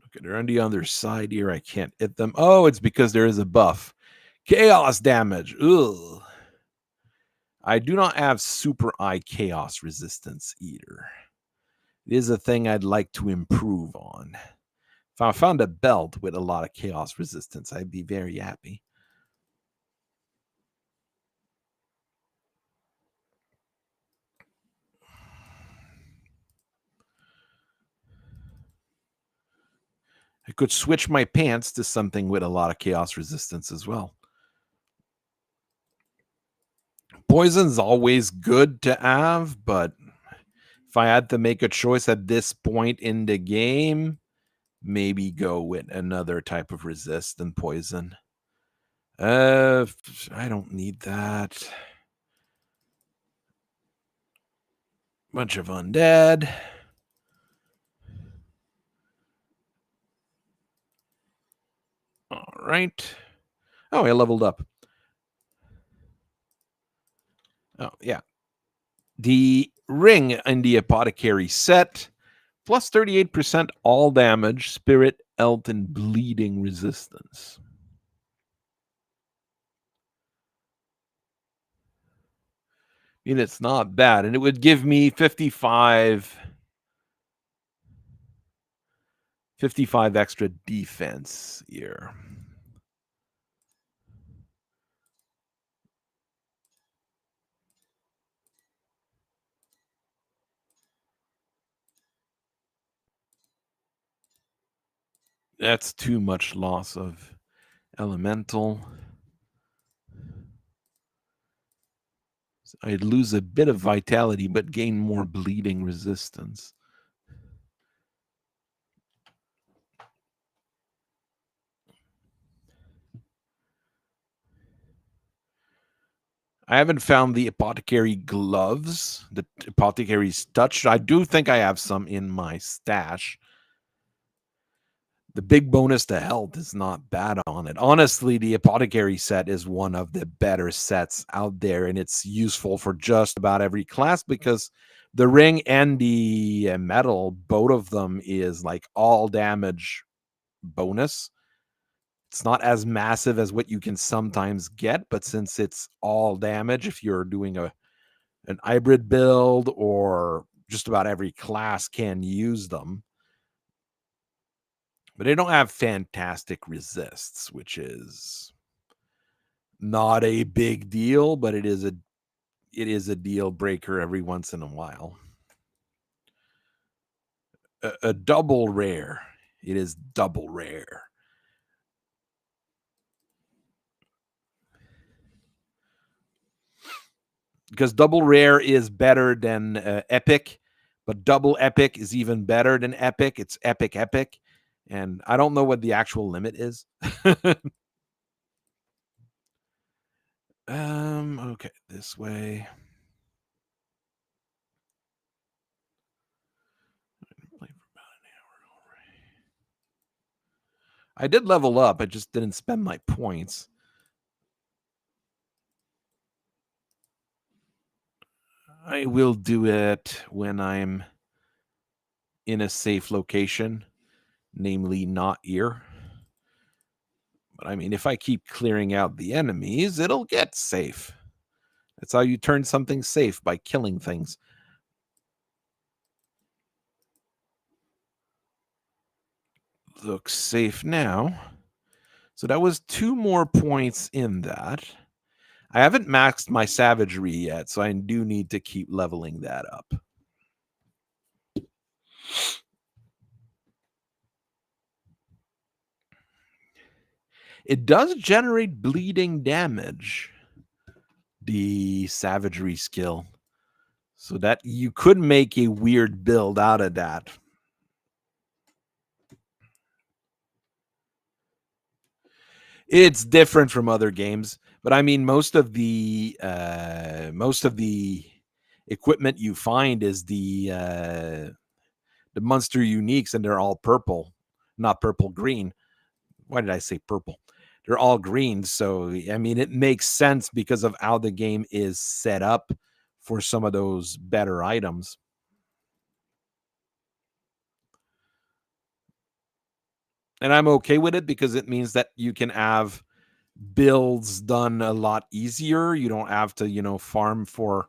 Okay, they're on the other side here. I can't hit them. Oh, it's because there is a buff. Chaos damage. Ugh. I do not have super high chaos resistance either. It is a thing I'd like to improve on. If I found a belt with a lot of chaos resistance, I'd be very happy. I could switch my pants to something with a lot of chaos resistance as well. Poison's always good to have, but if I had to make a choice at this point in the game, maybe go with another type of resist than poison. I don't need that. Bunch of undead. All right. Oh, I leveled up. Oh, yeah. The ring in the apothecary set, plus 38% all damage, spirit, health, and bleeding resistance. I mean, it's not bad. And it would give me 55 extra defense here. That's too much loss of elemental. I'd lose a bit of vitality, but gain more bleeding resistance. I haven't found the apothecary gloves, the apothecary's touch. I do think I have some in my stash. The big bonus to health is not bad on it. Honestly, the apothecary set is one of the better sets out there, and it's useful for just about every class because the ring and the metal, both of them is like all damage bonus. It's not as massive as what you can sometimes get, but since it's all damage, if you're doing an hybrid build or just about every class can use them, but they don't have fantastic resists, which is not a big deal, but it is a deal breaker every once in a while. A double rare. It is double rare. Because double rare is better than epic, but double epic is even better than epic. It's epic epic, and I don't know what the actual limit is. Okay, this way. I did level up. I just didn't spend my points. I will do it when I'm in a safe location, namely not here. But I mean, if I keep clearing out the enemies, it'll get safe. That's how you turn something safe, by killing things. Looks safe now. So that was 2 more points in that. I haven't maxed my savagery yet, so I do need to keep leveling that up. It does generate bleeding damage, the savagery skill. So that you could make a weird build out of that. It's different from other games, but I mean most of the equipment you find is the monster uniques, and they're all purple, not purple green. Why did I say purple? They're all green, so I mean it makes sense because of how the game is set up for some of those better items. And I'm okay with it because it means that you can have builds done a lot easier. You don't have to, farm for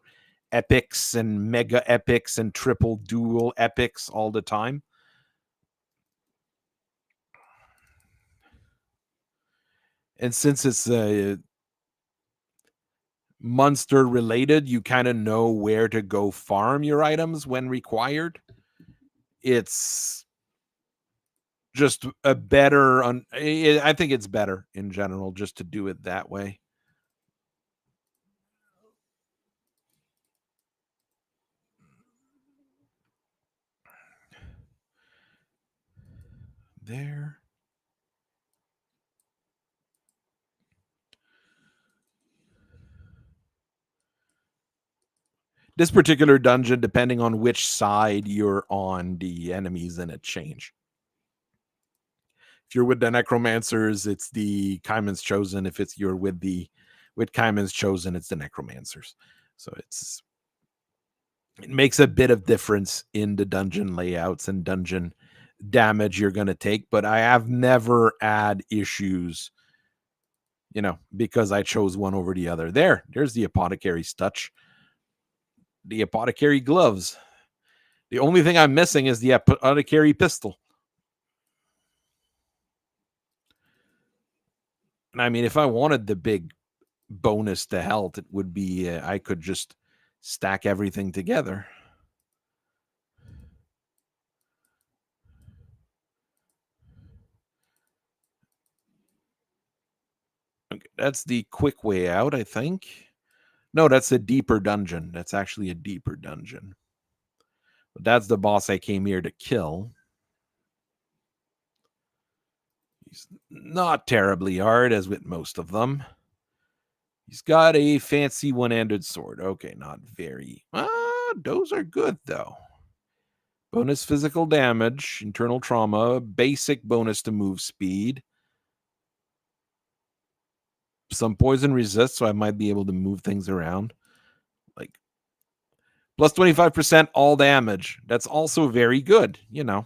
epics and mega epics and triple dual epics all the time. And since it's monster related, you kind of know where to go farm your items when required. It's just a better I think it's better in general just to do it that way. There. This particular dungeon, depending on which side you're on, the enemies in it change. If you're with the necromancers, it's the Kaiman's Chosen. If you're with Kaiman's Chosen, it's the necromancers. So it makes a bit of difference in the dungeon layouts and dungeon damage you're going to take, but I have never had issues, because I chose one over the other. There's the apothecary's touch, the apothecary gloves. The only thing I'm missing is the apothecary pistol. And I mean, if I wanted the big bonus to health, it would be I could just stack everything together. Okay, that's the quick way out, I think. No, that's a deeper dungeon. That's actually a deeper dungeon. But that's the boss I came here to kill. He's not terribly hard, as with most of them. He's got a fancy one-handed sword. Okay, not very. Those are good, though. Bonus physical damage, internal trauma, basic bonus to move speed. Some poison resist, so I might be able to move things around. Like, plus 25% all damage. That's also very good, you know.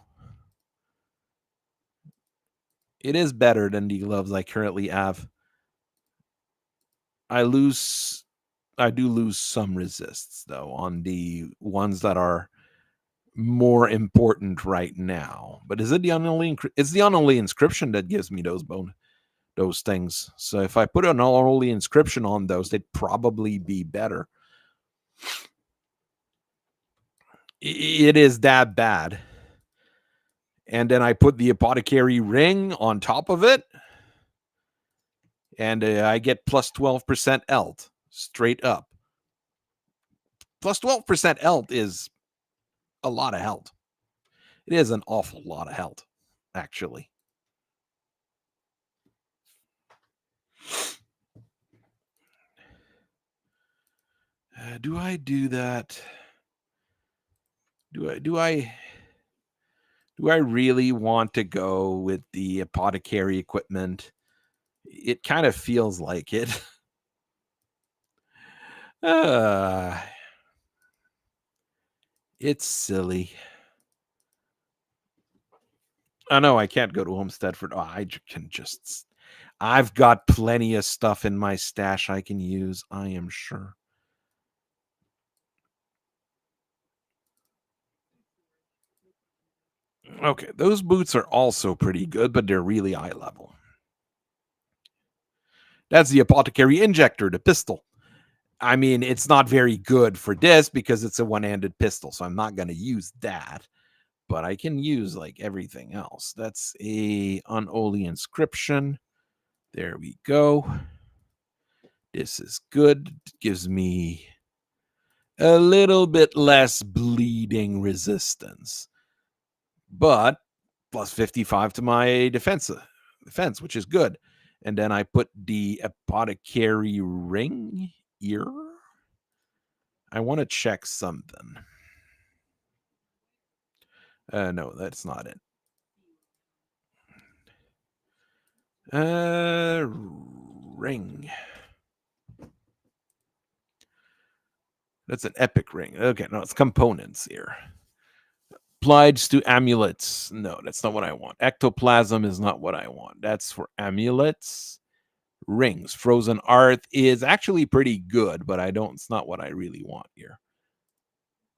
It is better than the gloves I currently have. I do lose some resists, though, on the ones that are more important right now. But is it the unholy? It's the unholy inscription that gives me those things. So if I put an unholy inscription on those, they'd probably be better. It is that bad. And then I put the apothecary ring on top of it, and I get plus 12% elt straight up. Plus 12% elt is a lot of health. It is an awful lot of health, actually. Do I do that? Do I really want to go with the apothecary equipment? It kind of feels like it. It's silly. Oh no, I can't go to Homesteadford. Oh, I can just. I've got plenty of stuff in my stash I can use, I am sure. Okay, those boots are also pretty good, but they're really eye level. That's the apothecary injector, the pistol. I mean, it's not very good for this because it's a one-handed pistol, so I'm not going to use that. But I can use like everything else. That's a unholy inscription. There we go. This is good. It gives me a little bit less bleeding resistance, but plus 55 to my defense, which is good. And then I put the apothecary ring here. I want to check something. No, that's not it. Ring. That's an epic ring. Okay, no, it's components here. Applied to amulets. No, that's not what I want. Ectoplasm is not what I want. That's for amulets. Rings. Frozen Art is actually pretty good, but it's not what I really want here.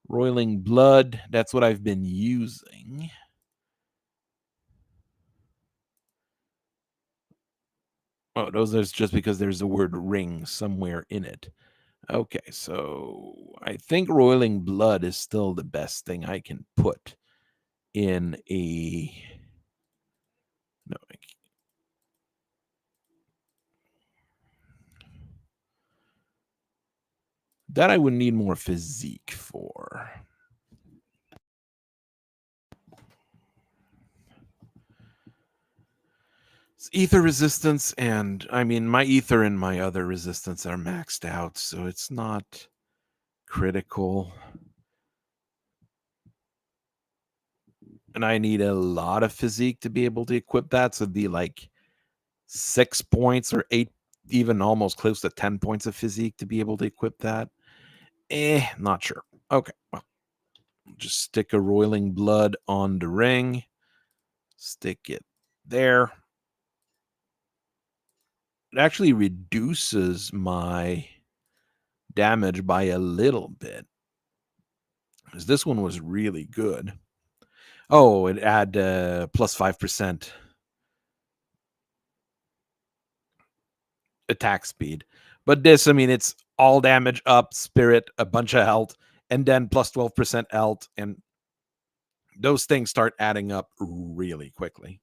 Roiling Blood. That's what I've been using. Oh, those are just because there's the word ring somewhere in it. Okay, so I think Roiling Blood is still the best thing I can put in a. No, that I would need more physique for. It's ether resistance, and I mean, my ether and my other resistance are maxed out, so it's not critical. And I need a lot of physique to be able to equip that. So it'd be like 6 points or 8, even almost close to 10 points of physique to be able to equip that. Not sure. Okay, well, just stick a roiling blood on the ring. Stick it there. It actually reduces my damage by a little bit. Because this one was really good. Oh, it add plus 5% attack speed. But this, I mean, it's all damage up, spirit, a bunch of health, and then plus 12% health. And those things start adding up really quickly.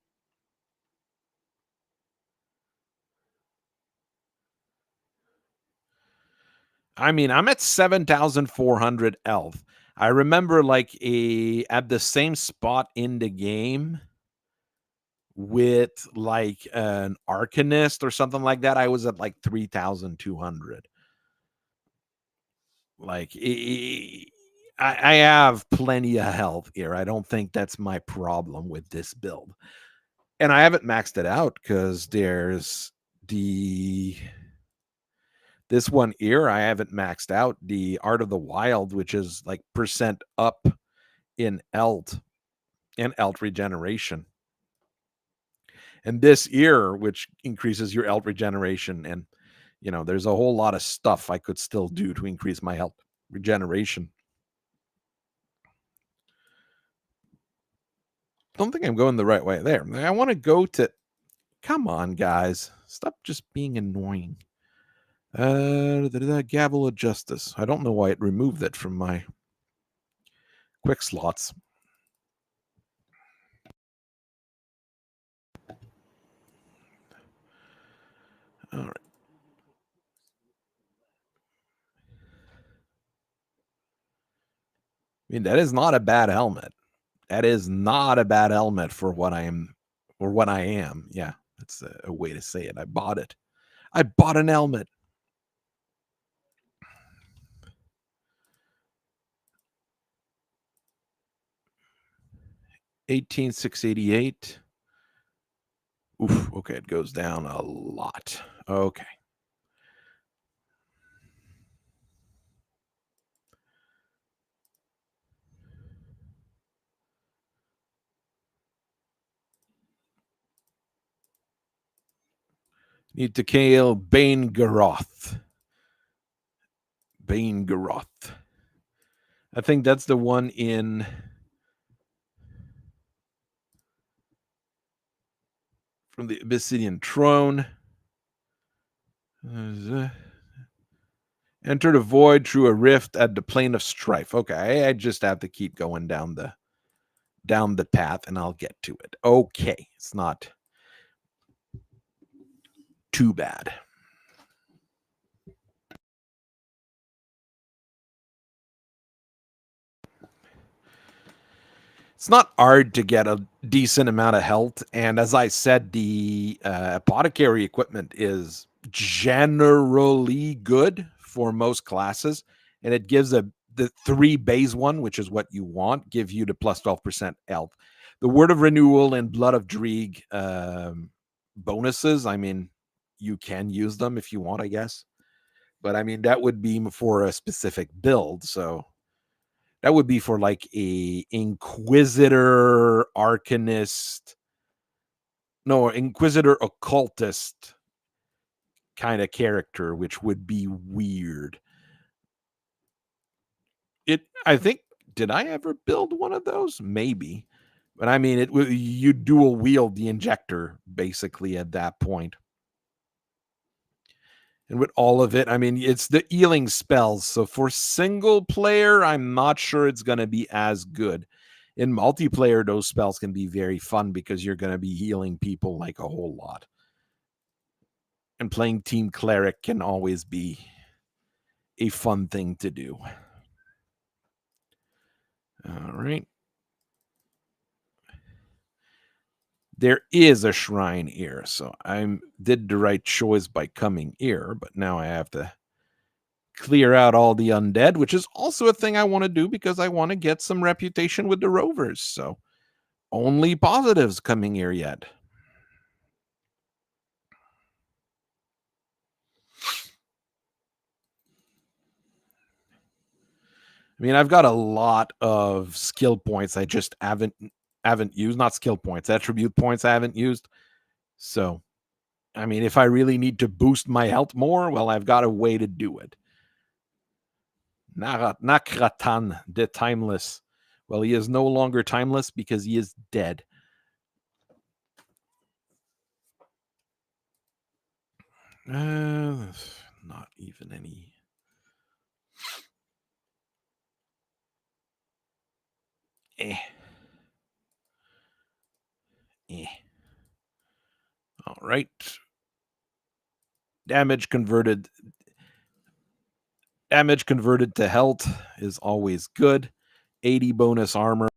I mean, I'm at 7,400 health. I remember like at the same spot in the game with like an Arcanist or something like that, I was at like 3,200. Like I have plenty of health here. I don't think that's my problem with this build. And I haven't maxed it out because there's the this one here. I haven't maxed out the Art of the Wild, which is like percent up in Elt and Elt regeneration. And this ear, which increases your Elt regeneration. And, there's a whole lot of stuff I could still do to increase my health regeneration. Don't think I'm going the right way there. I want to go to, come on, guys. Stop just being annoying. Gavel of Justice. I don't know why it removed it from my quick slots. All right. I mean, that is not a bad helmet. That is not a bad helmet for what I am, or what I am. Yeah, that's a way to say it. I bought it. I bought an helmet. 18,688. Oof. Okay, it goes down a lot. Okay. Need to kill Bane Garoth. Bane Garoth. I think that's the one in from the Abyssinian Throne. Enter the void through a rift at the plane of strife. Okay, I just have to keep going down the path and I'll get to it. Okay, it's not too bad. It's not hard to get a decent amount of health, and as I said, the apothecary equipment is generally good for most classes, and it gives the 3 base one, which is what you want, give you the plus 12% health. The Word of Renewal and Blood of Dreeg bonuses, I mean, you can use them if you want, I guess, but I mean that would be for a specific build, so that would be for like a Inquisitor, Arcanist, no, Inquisitor Occultist kind of character, which would be weird. I think, did I ever build one of those? Maybe. But I mean, you dual wield the injector basically at that point. And with all of it, I mean, it's the healing spells. So for single player, I'm not sure it's going to be as good. In multiplayer, those spells can be very fun because you're going to be healing people like a whole lot. And playing Team Cleric can always be a fun thing to do. All right. There is a shrine here, so I did the right choice by coming here, but now I have to clear out all the undead, which is also a thing I want to do because I want to get some reputation with the rovers. So only positives coming here yet. I mean, I've got a lot of skill points I just haven't used. Not skill points, attribute points I haven't used. So, I mean, if I really need to boost my health more, well, I've got a way to do it. Nakratan, the Timeless. Well, he is no longer timeless because he is dead. Not even any. Eh. All right. Damage converted to health is always good. 80 bonus armor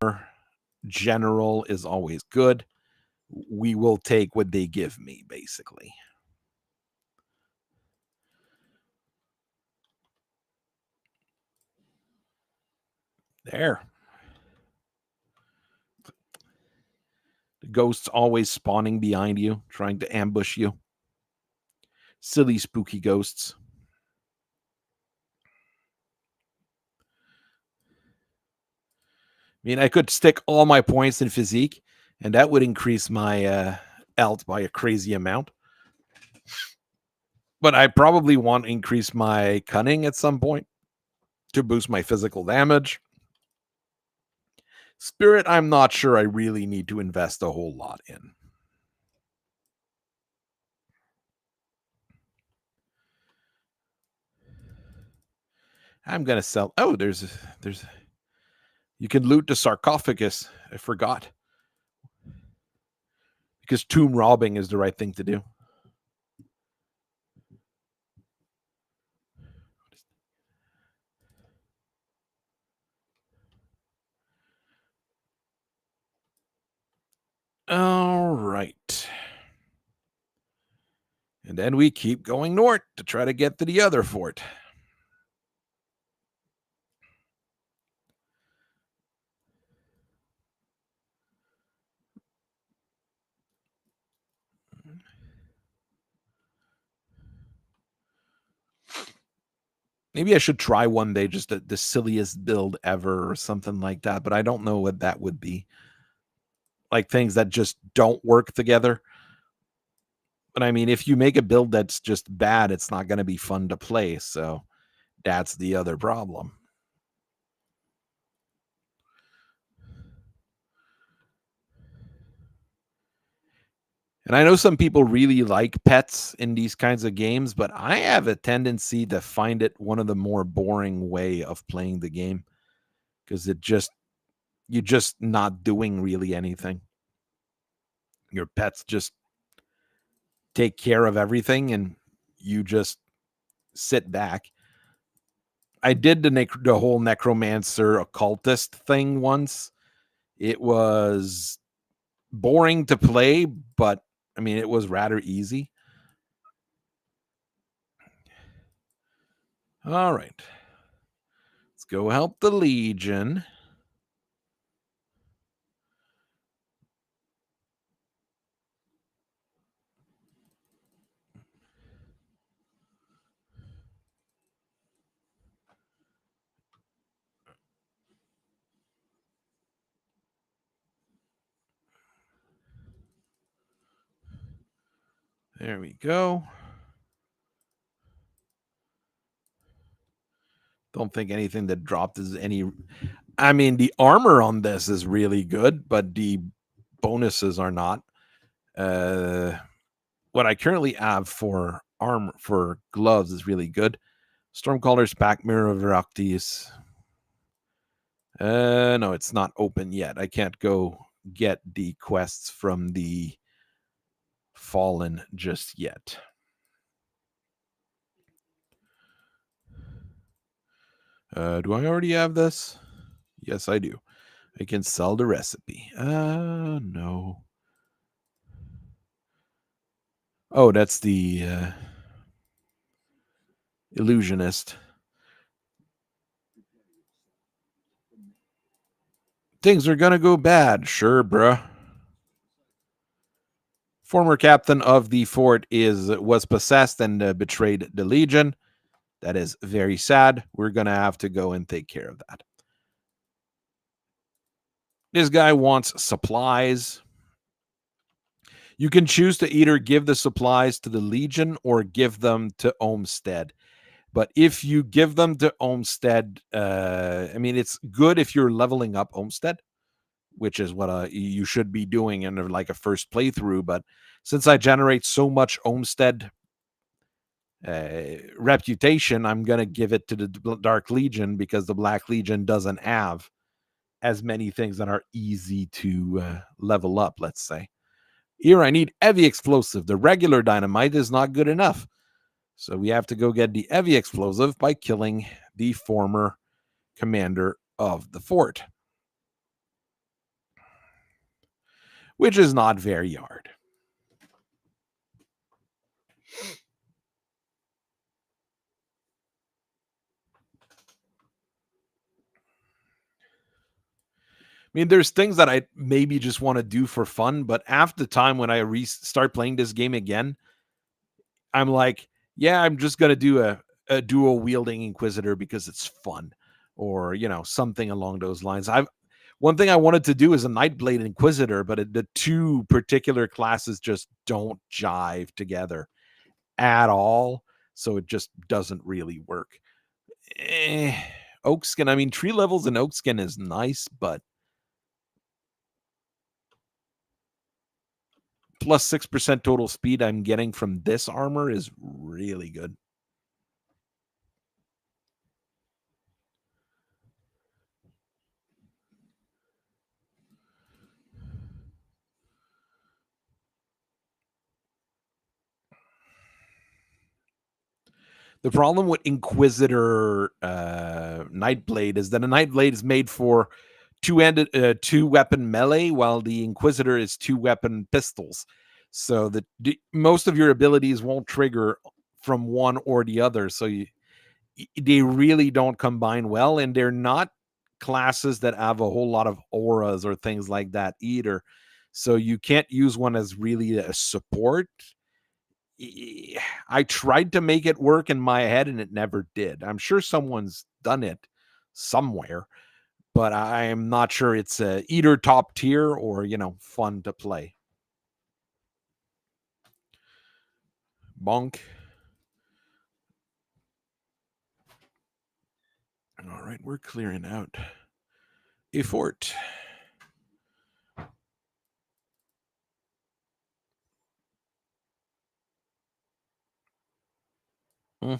general is always good. we will take what they give me, basically. There. The ghosts always spawning behind you, trying to ambush you. Silly, spooky ghosts. I mean, I could stick all my points in physique, and that would increase my alt by a crazy amount. But I probably want to increase my cunning at some point to boost my physical damage. Spirit, I'm not sure I really need to invest a whole lot in. I'm gonna sell. Oh, there's you can loot the sarcophagus. I forgot, because tomb robbing is the right thing to do. All right. And then we keep going north to try to get to the other fort. Maybe I should try one day just the silliest build ever or something like that, but I don't know what that would be. Like things that just don't work together. But I mean, if you make a build that's just bad, it's not going to be fun to play. So that's the other problem. And I know some people really like pets in these kinds of games, but I have a tendency to find it one of the more boring way of playing the game, because you're just not doing really anything. Your pets just take care of everything and you just sit back. I did the whole necromancer occultist thing once. It was boring to play, but I mean, it was rather easy. All right. Let's go help the Legion. There we go. Don't think anything that dropped is any. I mean, the armor on this is really good, but the bonuses are not. What I currently have for armor for gloves is really good. Stormcaller's pack, Mirror of Raktis. No, it's not open yet. I can't go get the quests from the Fallen just yet. Do I already have this? Yes, I do. I can sell the recipe. No. Oh, that's the illusionist. Things are gonna go bad, sure, bruh. Former captain of the fort was possessed and betrayed the Legion. That is very sad. We're gonna have to go and take care of that. This guy wants supplies. You can choose to either give the supplies to the Legion or give them to Olmsted. But if you give them to Olmsted, I mean, it's good if you're leveling up Olmsted, which is what you should be doing in like a first playthrough. But since I generate so much Olmsted reputation, I'm going to give it to the Dark Legion, because the Black Legion doesn't have as many things that are easy to level up, let's say. Here, I need heavy explosive. The regular dynamite is not good enough. So we have to go get the heavy explosive by killing the former commander of the fort. which is not very hard. I mean, there's things that I maybe just want to do for fun, but after the time when I start playing this game again, I'm like, yeah, I'm just gonna do a dual wielding Inquisitor because it's fun, or something along those lines. I've One thing I wanted to do is a Nightblade Inquisitor, but the two particular classes just don't jive together at all, so it just doesn't really work. Eh, Oakskin, I mean, tree levels in Oakskin is nice, but plus 6% total speed I'm getting from this armor is really good. The problem with Inquisitor Nightblade is that a Nightblade is made for two weapon melee, while the Inquisitor is two weapon pistols. So most of your abilities won't trigger from one or the other. So they really don't combine well, and they're not classes that have a whole lot of auras or things like that either. So you can't use one as really a support. I tried to make it work in my head and it never did. I'm sure someone's done it somewhere, but I am not sure it's either top tier or, fun to play. Bonk. All right, we're clearing out a fort. Mm.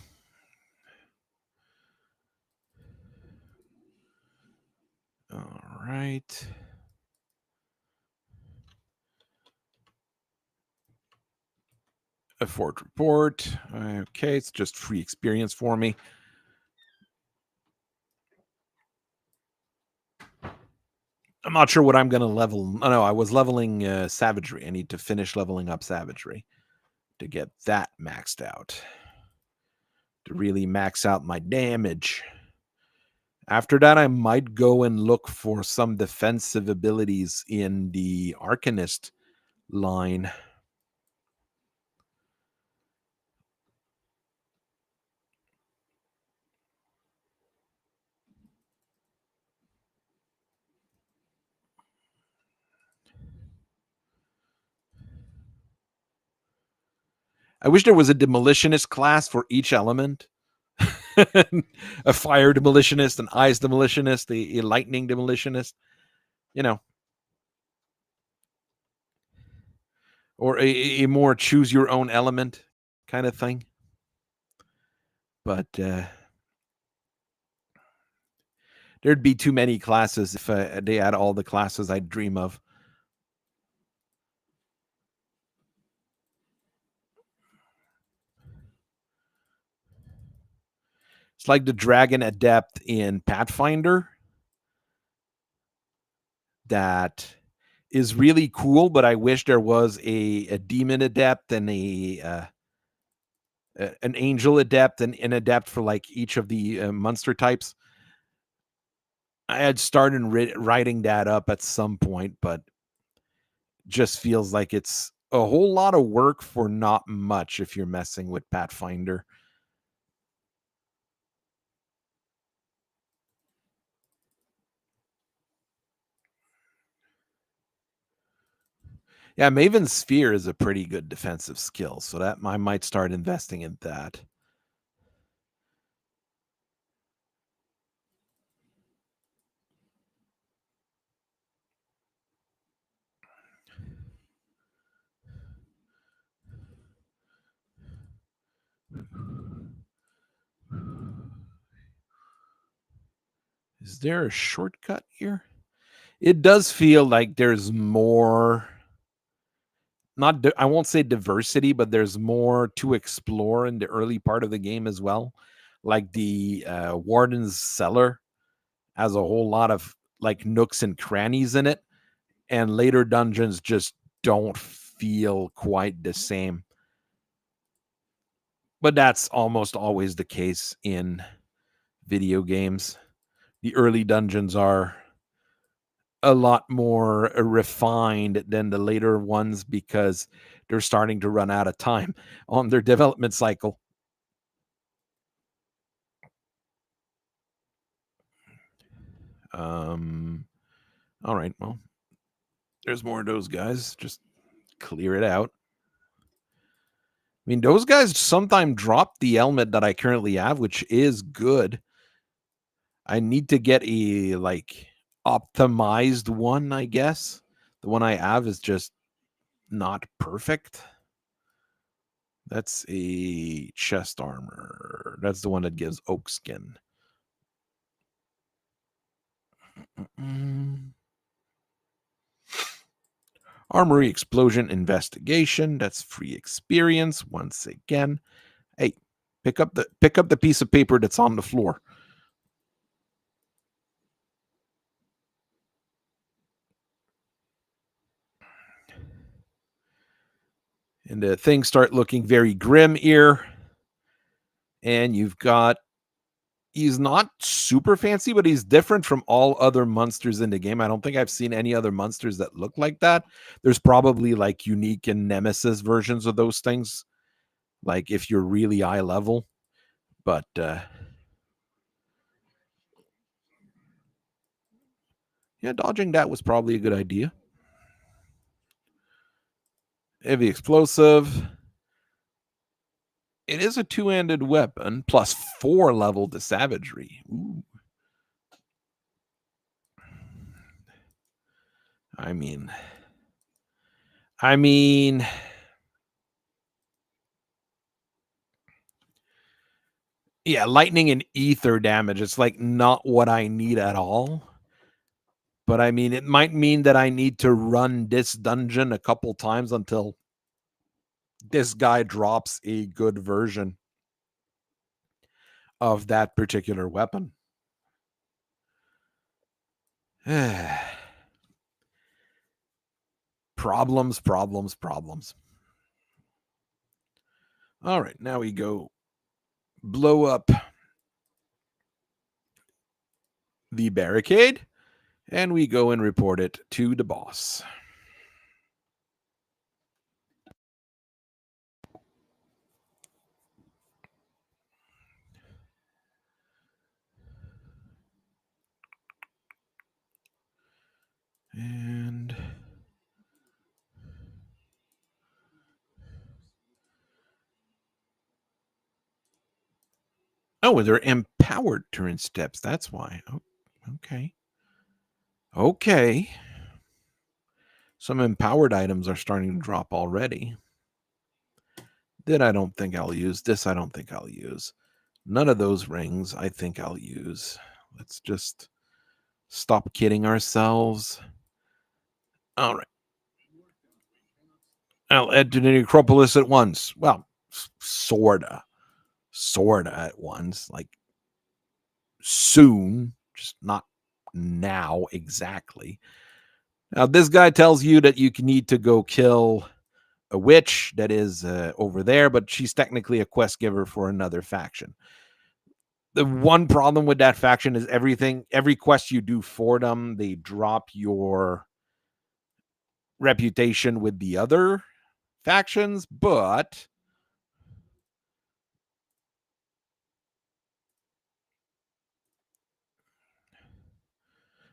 All right. A fort report. Okay, it's just free experience for me. I'm not sure what I'm going to level. Oh, no, I was leveling savagery. I need to finish leveling up savagery to get that maxed out, to really max out my damage. After that, I might go and look for some defensive abilities in the Arcanist line. I wish there was a demolitionist class for each element. A fire demolitionist, an ice demolitionist, a lightning demolitionist, you know, or a more choose your own element kind of thing. But there'd be too many classes if they had all the classes I'd dream of. It's like the Dragon Adept in Pathfinder that is really cool, but I wish there was a Demon Adept and an Angel Adept and an Adept for like each of the monster types. I had started writing that up at some point, but just feels like it's a whole lot of work for not much if you're messing with Pathfinder. Yeah, Maven's Sphere is a pretty good defensive skill, so that I might start investing in that. Is there a shortcut here? It does feel like there's more, not I won't say diversity, but there's more to explore in the early part of the game as well. Like the Warden's Cellar has a whole lot of like nooks and crannies in it, and later dungeons just don't feel quite the same. But that's almost always the case in video games. The early dungeons are a lot more refined than the later ones because they're starting to run out of time on their development cycle. Um, all right, well, there's more of those guys. Just clear it out. I mean, those guys sometimes drop the helmet that I currently have, which is good. I need to get a like optimized one, I guess. The one I have is just not perfect. That's a chest armor. That's the one that gives oak skin. Mm. Armory explosion investigation. That's free experience once again. Hey, pick up the piece of paper that's on the floor. And things start looking very grim here. And you've got, he's not super fancy, but he's different from all other monsters in the game. I don't think I've seen any other monsters that look like that. There's probably like unique and nemesis versions of those things, like if you're really high level. But yeah, dodging that was probably a good idea. Heavy explosive. It is a two-handed weapon plus 4 level to savagery. Ooh. I mean, yeah, lightning and ether damage. It's like not what I need at all. But I mean, it might mean that I need to run this dungeon a couple times until this guy drops a good version of that particular weapon. Problems, problems, problems. All right, now we go blow up the barricade and we go and report it to the boss. And oh, they're empowered turn steps. That's why. Oh, okay. Okay. Some empowered items are starting to drop already. That I don't think I'll use. This I don't think I'll use. None of those rings I think I'll use. Let's just stop kidding ourselves. All right. I'll head to the necropolis at once. Well, sorta. Sorta at once. Like soon. Just not now exactly. Now, this guy tells you that you need to go kill a witch that is over there, but she's technically a quest giver for another faction. The one problem with that faction is every quest you do for them, they drop your reputation with the other factions, but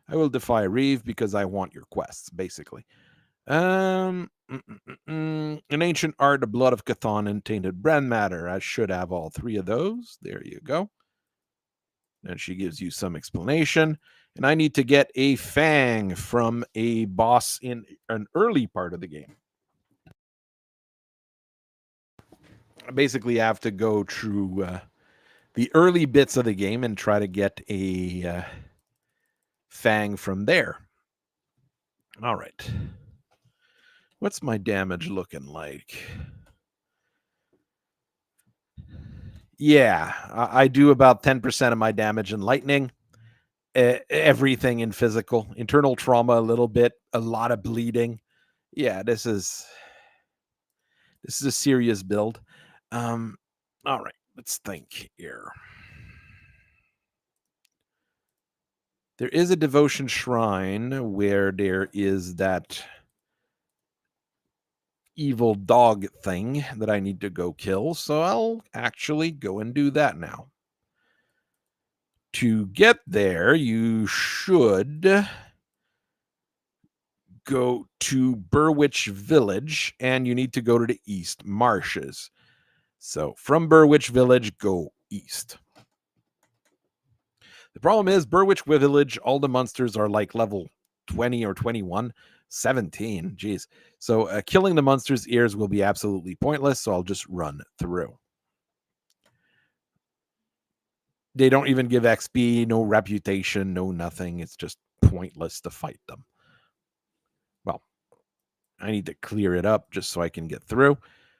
I will defy Reeve because I want your quests, basically. An ancient art, the blood of Cthon and tainted brand matter. I should have all 3 of those. There you go. And she gives you some explanation. And I need to get a fang from a boss in an early part of the game. I basically have to go through the early bits of the game and try to get a fang from there. All right. What's my damage looking like? Yeah, I do about 10% of my damage in lightning. everything in physical, internal trauma, a little bit, a lot of bleeding. Yeah, this is a serious build. Um, all right, let's think here. There is a devotion shrine where there is that evil dog thing that I need to go kill, so I'll actually go and do that now. To get there, you should go to Burwich Village and you need to go to the East Marshes. So from Burwich Village, go east. The problem is, Burwich Village, all the monsters are like level 20 or 21, 17. Geez. So killing the monsters' ears will be absolutely pointless. So I'll just run through. They don't even give XP, no reputation, no nothing. It's just pointless to fight them. Well, I need to clear it up just so I can get through.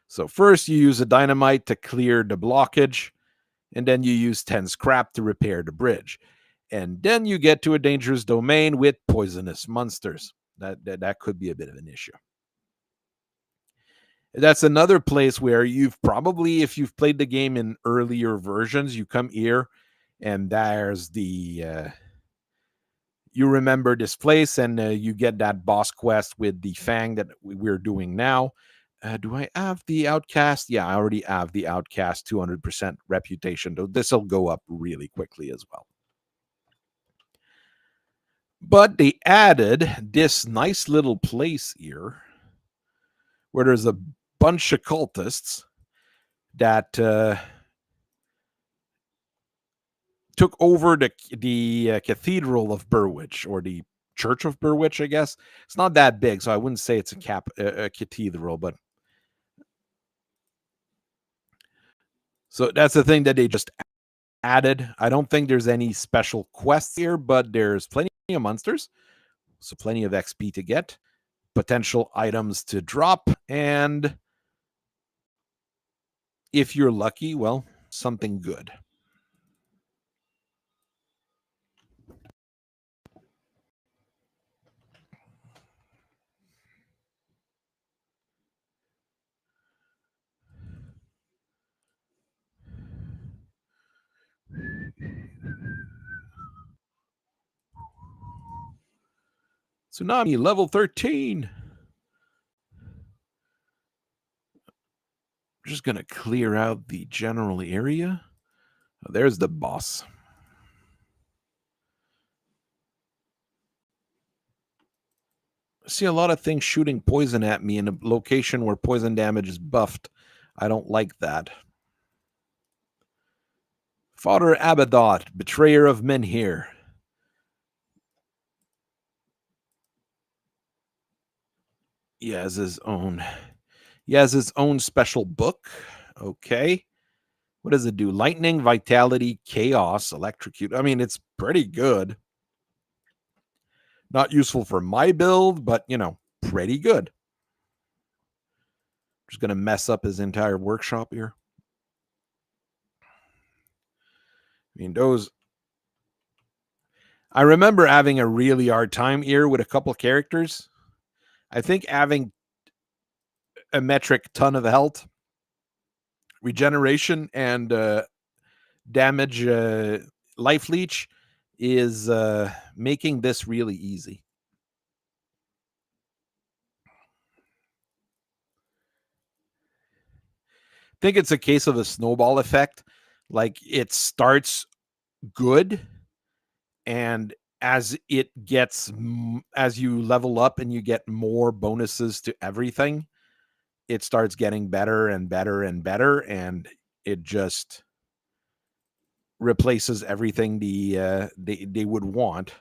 So first you use a dynamite to clear the blockage, and then you use 10 scrap to repair the bridge. And then you get to a dangerous domain with poisonous monsters. That could be a bit of an issue. That's another place where you've probably, if you've played the game in earlier versions, you come here and there's you remember this place and you get that boss quest with the Fang that we're doing now. Do I have the Outcast? Yeah, I already have the Outcast 200% reputation. This will go up really quickly as well. But they added this nice little place here where there's a bunch of cultists that took over the Cathedral of Burwich, or the Church of Burwich, I guess. It's not that big, so I wouldn't say it's a cathedral, but so that's the thing that they just added. I don't think there's any special quests here, but there's plenty of monsters, so plenty of XP to get, potential items to drop, and if you're lucky, well, something good. Tsunami level 13. I'm just going to clear out the general area. Oh, there's the boss. I see a lot of things shooting poison at me in a location where poison damage is buffed. I don't like that. Father Abaddon, betrayer of men here. He has his own. He has his own special book. Okay. What does it do? Lightning, vitality, chaos, electrocute. I mean, it's pretty good. Not useful for my build, but pretty good. Just gonna mess up his entire workshop here. I mean, those. I remember having a really hard time here with a couple characters. I think having a metric ton of health, regeneration, and damage life leech is making this really easy. I think it's a case of a snowball effect. Like, it starts good, and as you level up and you get more bonuses to everything, it starts getting better and better and better, and it just replaces everything they would want.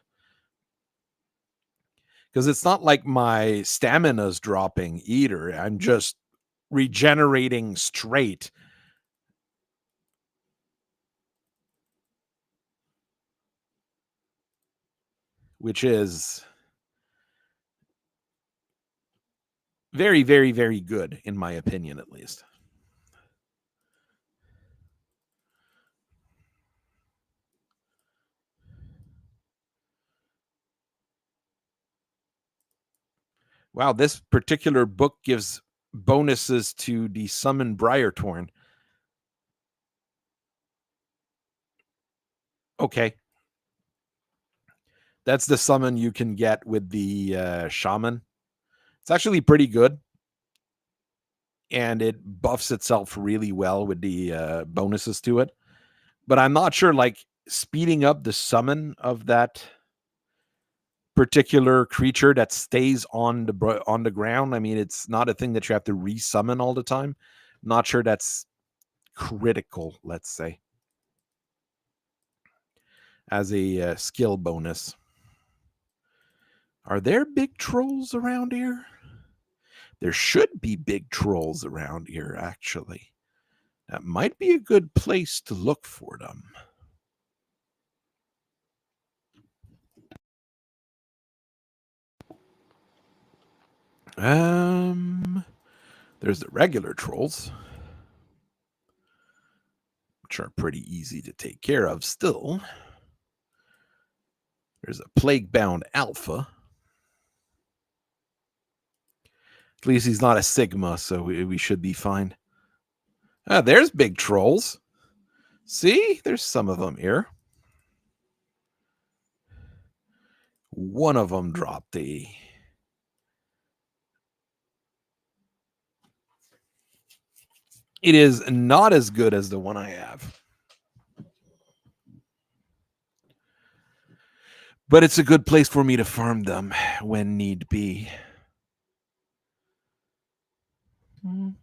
Because it's not like my stamina's dropping either. I'm just regenerating straight. Which is very, very, very good, in my opinion, at least. Wow, this particular book gives bonuses to the summon Briartorn. Okay. That's the summon you can get with the shaman. It's actually pretty good, and it buffs itself really well with the bonuses to it. But I'm not sure, like, speeding up the summon of that particular creature that stays on the ground. I mean, it's not a thing that you have to resummon all the time. Not sure that's critical, let's say, as a skill bonus. Are there big trolls around here? There should be big trolls around here, actually. That might be a good place to look for them. There's the regular trolls, which are pretty easy to take care of still. There's a plague-bound alpha. At least he's not a Sigma, so we should be fine. Ah, there's big trolls. See? There's some of them here. One of them dropped a... It is not as good as the one I have. But it's a good place for me to farm them when need be. I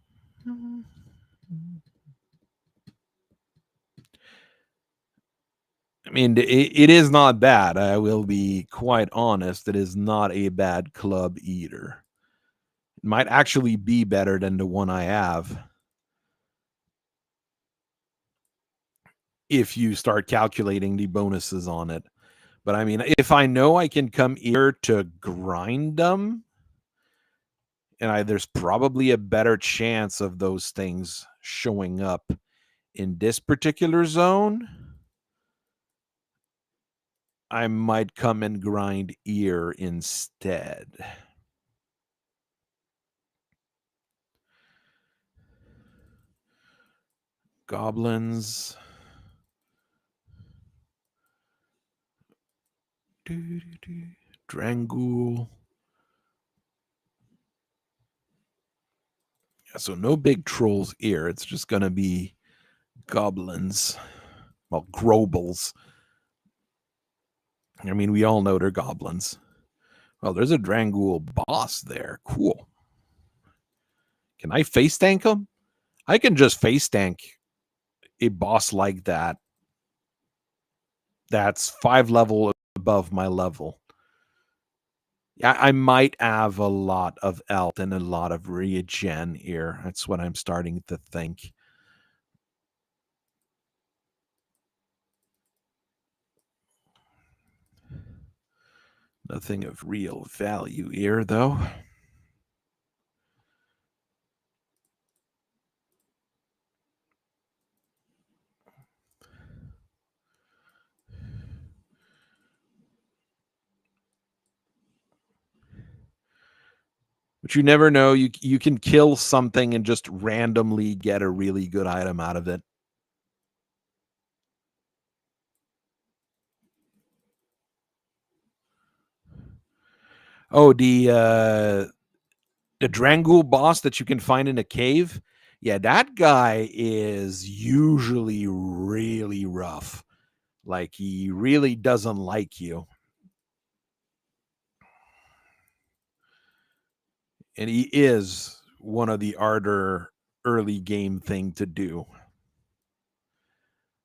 mean, it is not bad. I will be quite honest. It is not a bad club either. It might actually be better than the one I have, if you start calculating the bonuses on it. But I mean, if I know I can come here to grind them, and there's probably a better chance of those things showing up in this particular zone, I might come and grind ear instead. Goblins. Drangul. Yeah, so no big trolls here. It's just going to be goblins. Well, grobles. I mean, we all know they're goblins. Well, there's a Drangul boss there. Cool. Can I face tank him? I can just face tank a boss like that. That's 5 level above my level. Yeah, I might have a lot of health and a lot of regen here. That's what I'm starting to think. Nothing of real value here, though. But you never know. You can kill something and just randomly get a really good item out of it. Oh, the Drangul boss that you can find in a cave. Yeah, that guy is usually really rough. Like, he really doesn't like you. And he is one of the harder early game thing to do.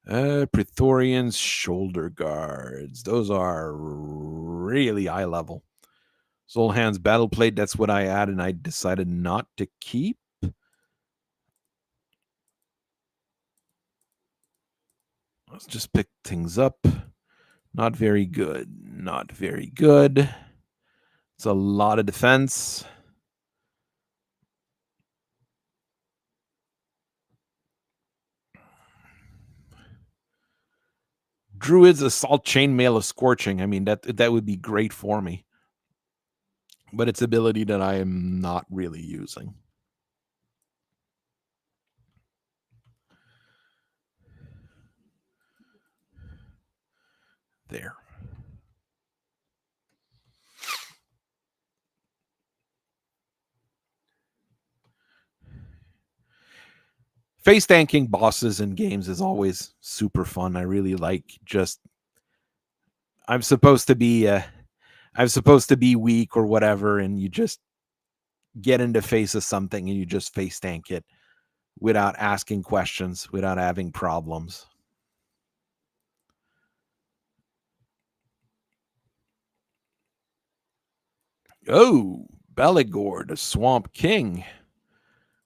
Praetorian's shoulder guards. Those are really high level. Soul Hands battle plate. That's what I had, and I decided not to keep. Let's just pick things up. Not very good. Not very good. It's a lot of defense. Druid's Assault Chainmail of Scorching. I mean, that would be great for me. but it's ability that I am not really using. There. Face tanking bosses in games is always super fun. I really like just I'm supposed to be I'm supposed to be weak or whatever, and you just get into face of something and you just face tank it without asking questions, without having problems. Oh, Beligor, the Swamp King.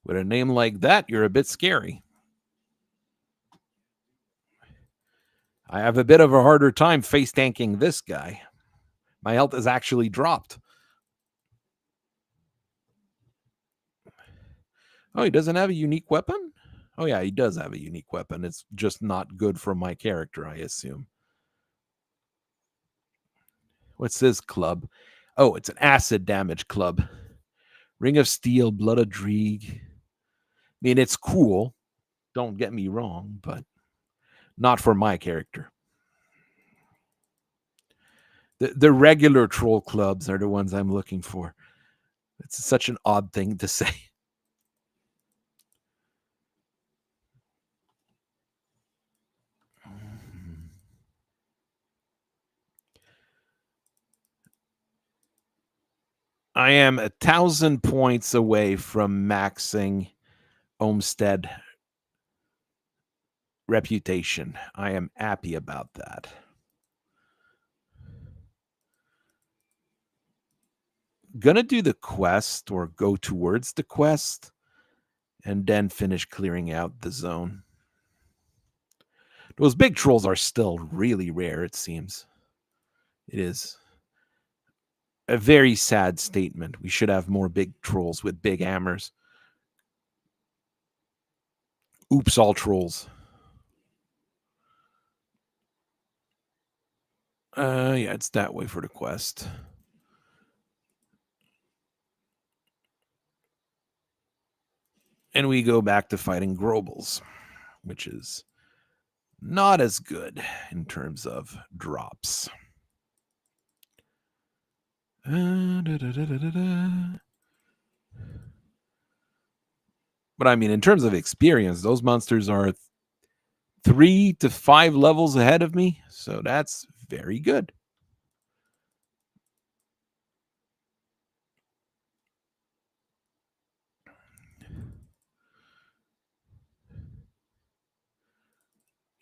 With a name like that, you're a bit scary. I have a bit of a harder time face tanking this guy. My health has actually dropped. Oh, he doesn't have a unique weapon? Oh, yeah, he does have a unique weapon. It's just not good for my character, I assume. What's this club? Oh, it's an acid damage club. Ring of Steel, Blood of Dreeg. I mean, it's cool. Don't get me wrong, but not for my character. The regular troll clubs are the ones I'm looking for. It's such an odd thing to say. I am 1,000 points away from maxing Olmsted reputation. I am happy about that. Gonna do the quest or go towards the quest and then finish clearing out the zone. Those big trolls are still really rare, it seems. It is a very sad statement. We should have more big trolls with big hammers. Oops, all trolls. Yeah, it's that way for the quest. And we go back to fighting Grobels, which is not as good in terms of drops. But I mean, in terms of experience, those monsters are 3 to 5 levels ahead of me. So that's very good.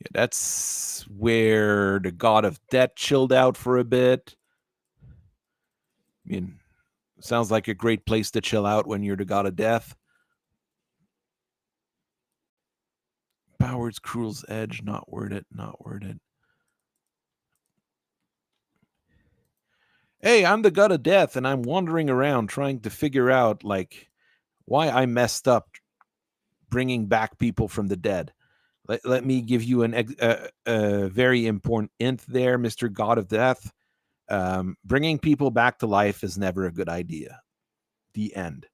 Yeah, that's where the God of Death chilled out for a bit. I mean, sounds like a great place to chill out when you're the God of Death. Powers, Cruel's Edge, not worth it, not worth it. Hey, I'm the God of Death, and I'm wandering around trying to figure out, like, why I messed up bringing back people from the dead. Let me give you a very important hint there, Mr. God of Death. Bringing people back to life is never a good idea. The end.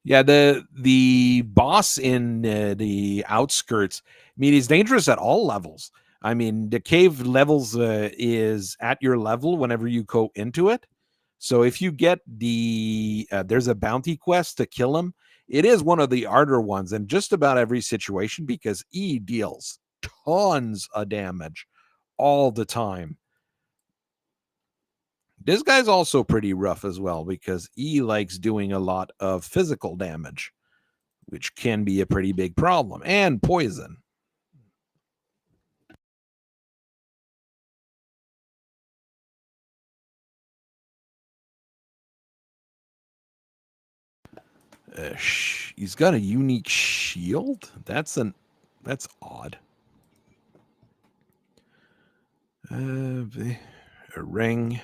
Yeah, the boss in the outskirts. I mean, he's dangerous at all levels. I mean, the cave levels is at your level whenever you go into it. So if you get there's a bounty quest to kill him. It is one of the harder ones in just about every situation because he deals tons of damage all the time. This guy's also pretty rough as well because he likes doing a lot of physical damage, which can be a pretty big problem, and poison. He's got a unique shield. That's odd. A ring.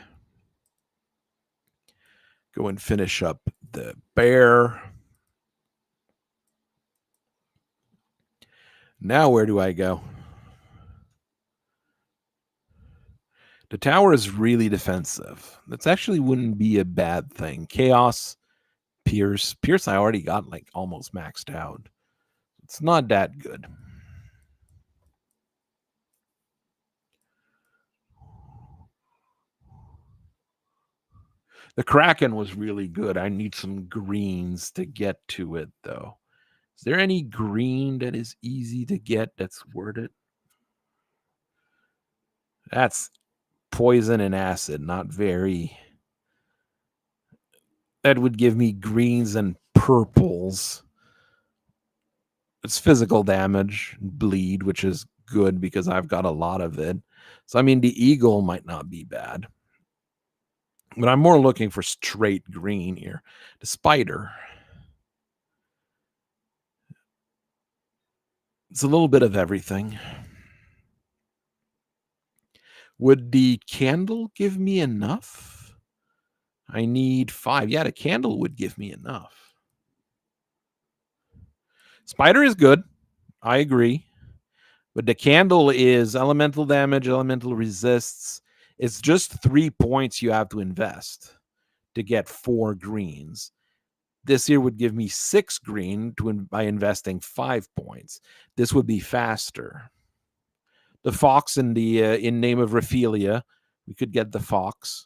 Go and finish up the bear. Now where do I go? The tower is really defensive. That's actually wouldn't be a bad thing. Chaos, Pierce. Pierce I already got like almost maxed out. It's not that good. The Kraken was really good. I need some greens to get to it, though. Is there any green that is easy to get that's worth it? That's poison and acid, not very. That would give me greens and purples. It's physical damage, bleed, which is good because I've got a lot of it. So, I mean, the eagle might not be bad. But I'm more looking for straight green here. The spider. It's a little bit of everything. Would the candle give me enough? I need 5. Yeah, the candle would give me enough. Spider is good. I agree. But the candle is elemental damage, elemental resists. It's just 3 points you have to invest to get 4 greens. This here would give me 6 green by investing 5 points. This would be faster. The fox in the in name of Raphelia, we could get the fox.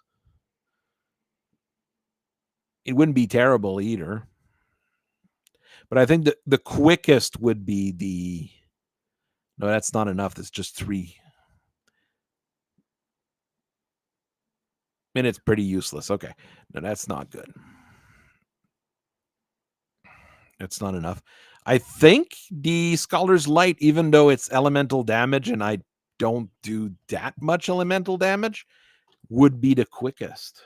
It wouldn't be terrible either. But I think the quickest would be the. No, that's not enough. That's just 3. And it's pretty useless. Okay. No, that's not good. It's not enough. I think the Scholar's Light, even though it's elemental damage and I don't do that much elemental damage, would be the quickest.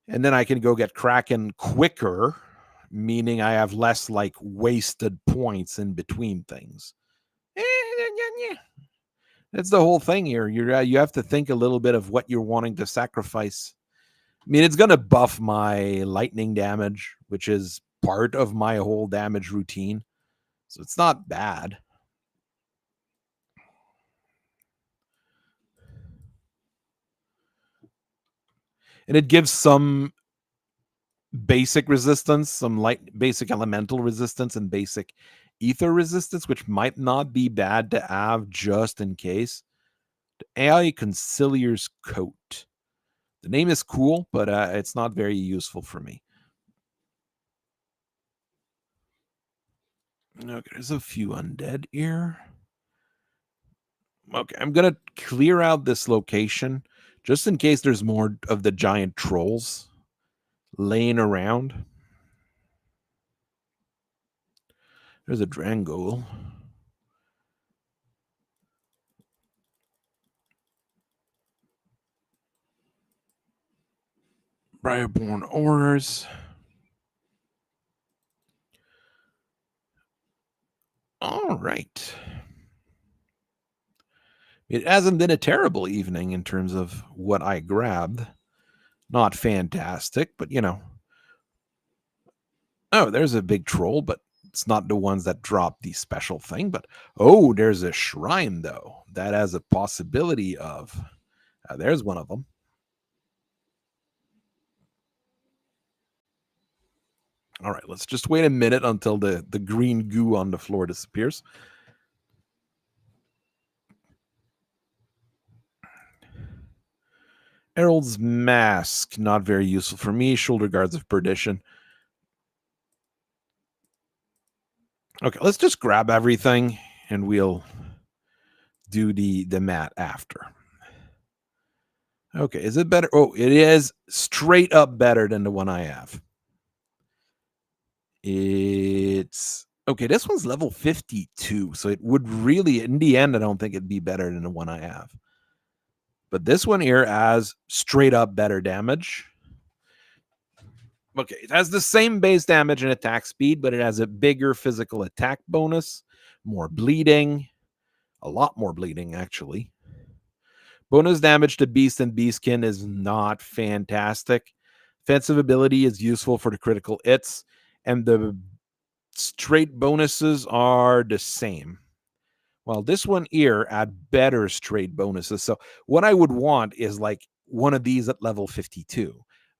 And then I can go get Kraken quicker, meaning I have less like wasted points in between things. That's the whole thing here. You have to think a little bit of what you're wanting to sacrifice. I mean, it's going to buff my lightning damage, which is part of my whole damage routine. So it's not bad. And it gives some basic resistance, some light basic elemental resistance and basic ether resistance, which might not be bad to have just in case. The AI Concilier's Coat. The name is cool, but it's not very useful for me. Okay, there's a few undead here. Okay, I'm going to clear out this location just in case there's more of the giant trolls laying around. There's a Drangole. Briarborn Ores. All right. It hasn't been a terrible evening in terms of what I grabbed. Not fantastic, but you know. Oh, there's a big troll, but it's not the ones that drop the special thing. But oh, there's a shrine, though. That has a possibility of. There's one of them. All right, let's just wait a minute until the green goo on the floor disappears. Herald's Mask, not very useful for me. Shoulder Guards of Perdition. Okay, let's just grab everything and we'll do the mat after. Okay, is it better? Oh, it is straight up better than the one I have. It's okay. This one's level 52, so it would really, in the end, I don't think it'd be better than the one I have. But this one here has straight up better damage. Okay, it has the same base damage and attack speed, but it has a bigger physical attack bonus, more bleeding, a lot more bleeding, actually. Bonus damage to Beast and Beastkin is not fantastic. Offensive ability is useful for the critical hits, and the straight bonuses are the same. Well, this one here add better straight bonuses. So what I would want is like one of these at level 52.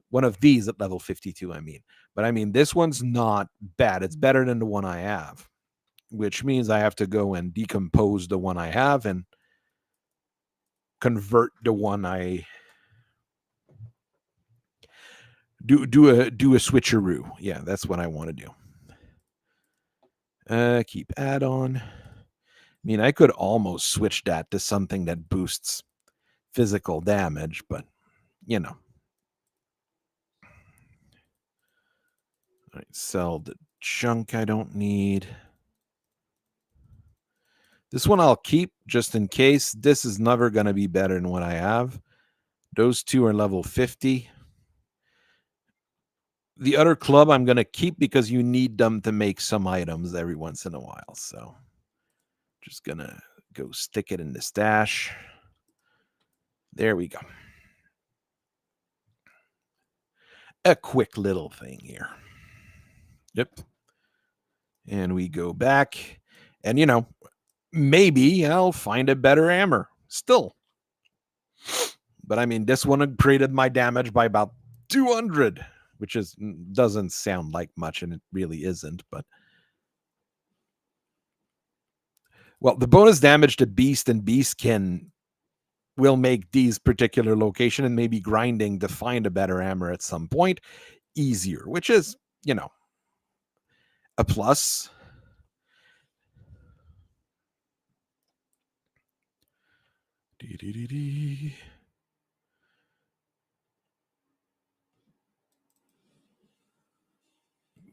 One of these at level 52, I mean. But I mean, this one's not bad. It's better than the one I have, which means I have to go and decompose the one I have and convert the one I do a switcheroo. Yeah, that's what I want to do. Keep add-on. I mean, I could almost switch that to something that boosts physical damage, but you know. All right, sell the junk I don't need. This one I'll keep just in case. This is never going to be better than what I have. Those two are level 50. The other club I'm going to keep because you need them to make some items every once in a while. So just going to go stick it in the stash. There we go. A quick little thing here. Yep. And we go back. And, you know, maybe I'll find a better hammer still. But I mean, this one upgraded my damage by about 200, which doesn't sound like much, and it really isn't. But well, the bonus damage to Beast and Beast will make these particular location and maybe grinding to find a better hammer at some point easier, which is, you know, a plus.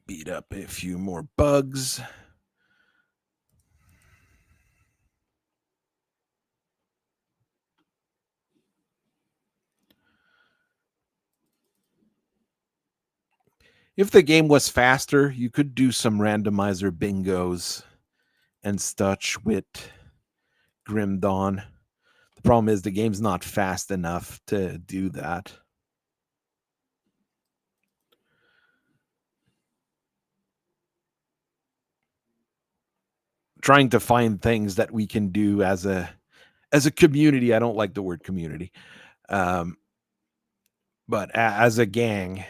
Beat up a few more bugs. If the game was faster, you could do some randomizer bingos and such with Grim Dawn. The problem is the game's not fast enough to do that. Trying to find things that we can do as a community. I don't like the word community, but as a gang.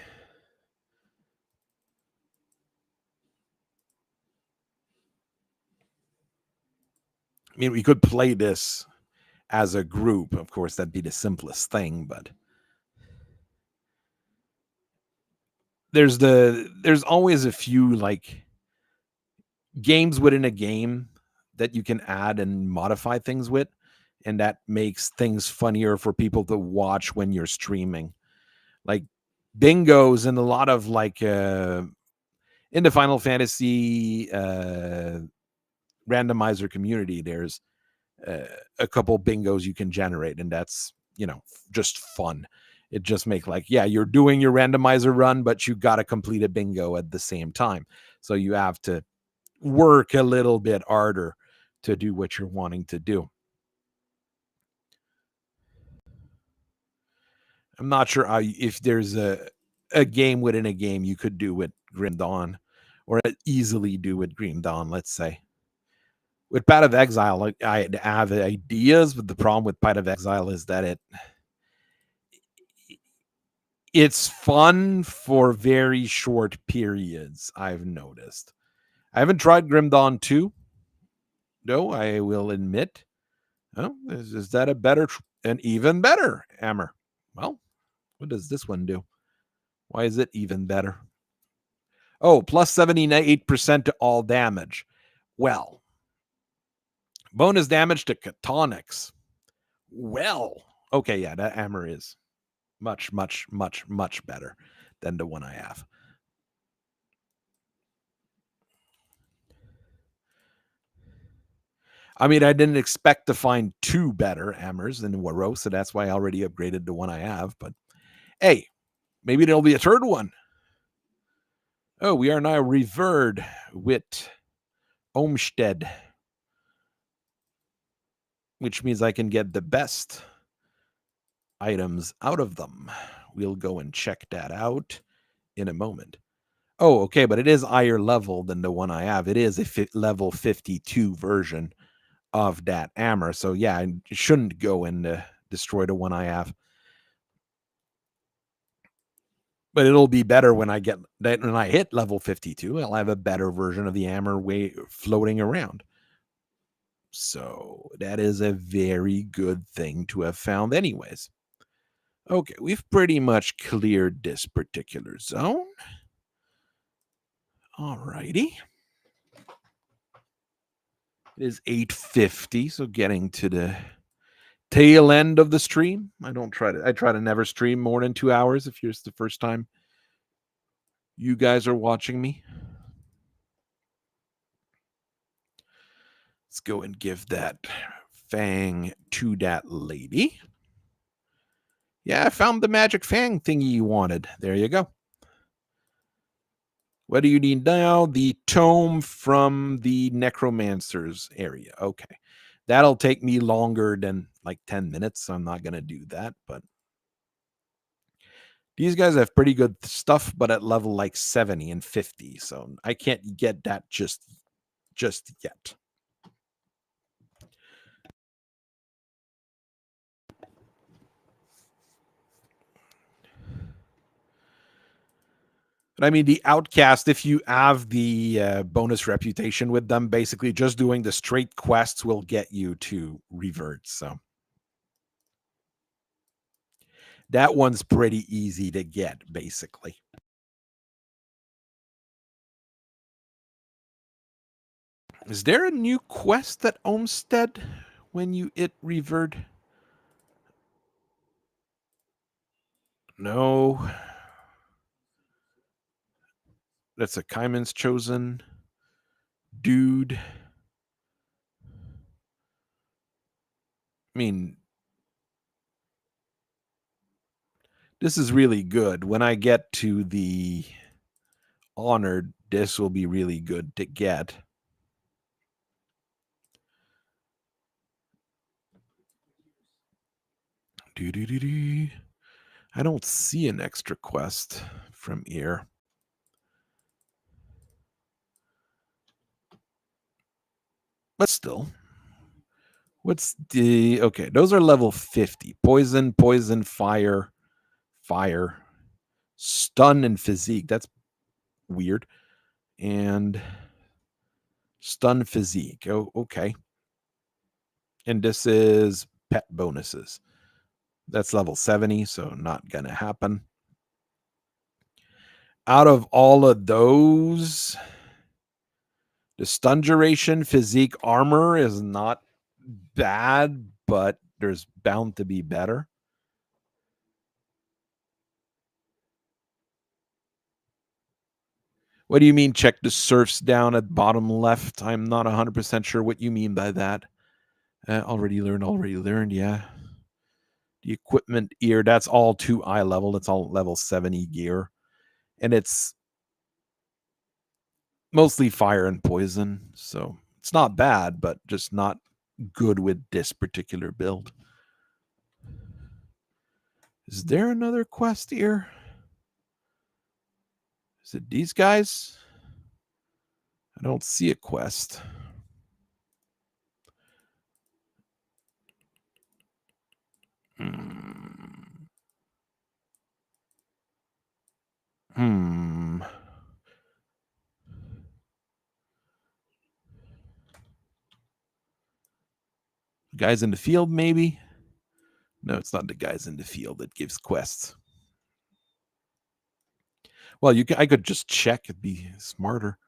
I mean, we could play this as a group. Of course, that'd be the simplest thing, but there's always a few like games within a game that you can add and modify things with, and that makes things funnier for people to watch when you're streaming. Like bingos and a lot of like in the Final Fantasy randomizer community, there's a couple bingos you can generate, and that's, you know, just fun. It just make like, yeah, you're doing your randomizer run, but you got to complete a bingo at the same time. So you have to work a little bit harder to do what you're wanting to do. I'm not sure if there's a game within a game you could do with Grim Dawn, or easily do with Grim Dawn, let's say. With Path of Exile, like, I have ideas, but the problem with Path of Exile is that it's fun for very short periods, I've noticed. I haven't tried Grim Dawn 2, though, I will admit. Oh, is that an even better hammer? Well, what does this one do? Why is it even better? Oh, plus 78% to all damage. Well, bonus damage to catonics. Well, okay, yeah, that hammer is much, much, much, much better than the one I have. I mean, I didn't expect to find two better hammers than Waro, so that's why I already upgraded the one I have. But hey, maybe there'll be a third one. Oh, we are now revered with Olmsted, which means I can get the best items out of them. We'll go and check that out in a moment. Oh, okay, but it is higher level than the one I have. It is a level 52 version of that armor. So yeah, I shouldn't go and destroy the one I have. But it'll be better when I get that when I hit level 52. I'll have a better version of the hammer way floating around. So that is a very good thing to have found, anyways. Okay, we've pretty much cleared this particular zone. Alrighty. It is 8:50, so getting to the tail end of the stream. I try to never stream more than 2 hours if it's the first time you guys are watching me. Let's go and give that fang to that lady. Yeah, I found the magic fang thingy you wanted. There you go. What do you need now? The tome from the necromancer's area. Okay. That'll take me longer than like 10 minutes, so I'm not going to do that. But these guys have pretty good stuff, but at level like 70 and 50. So I can't get that just yet. But I mean, the outcast, if you have the bonus reputation with them, basically just doing the straight quests will get you to revert. So that one's pretty easy to get, basically. Is there a new quest at Olmsted when you hit revert? No. That's a Kaiman's Chosen dude. I mean, this is really good. When I get to the Honored, this will be really good to get. I don't see an extra quest from here. But still. What's the... Okay, those are level 50. Poison, poison, fire, fire, stun, and physique. That's weird. And stun physique. Oh, okay. And this is pet bonuses. That's level 70, so not going to happen. Out of all of those, the stun duration, physique, armor is not bad, but there's bound to be better. What do you mean check the serfs down at bottom left? I'm not 100% sure what you mean by that. Already learned, yeah. The equipment here, that's all too high level. It's all level 70 gear. And it's mostly fire and poison, so it's not bad, but just not good with this particular build. Is there another quest here? Is it these guys? I don't see a quest. Guys in the field, maybe? No, it's not the guys in the field that gives quests. Well, I could just check. It'd be smarter.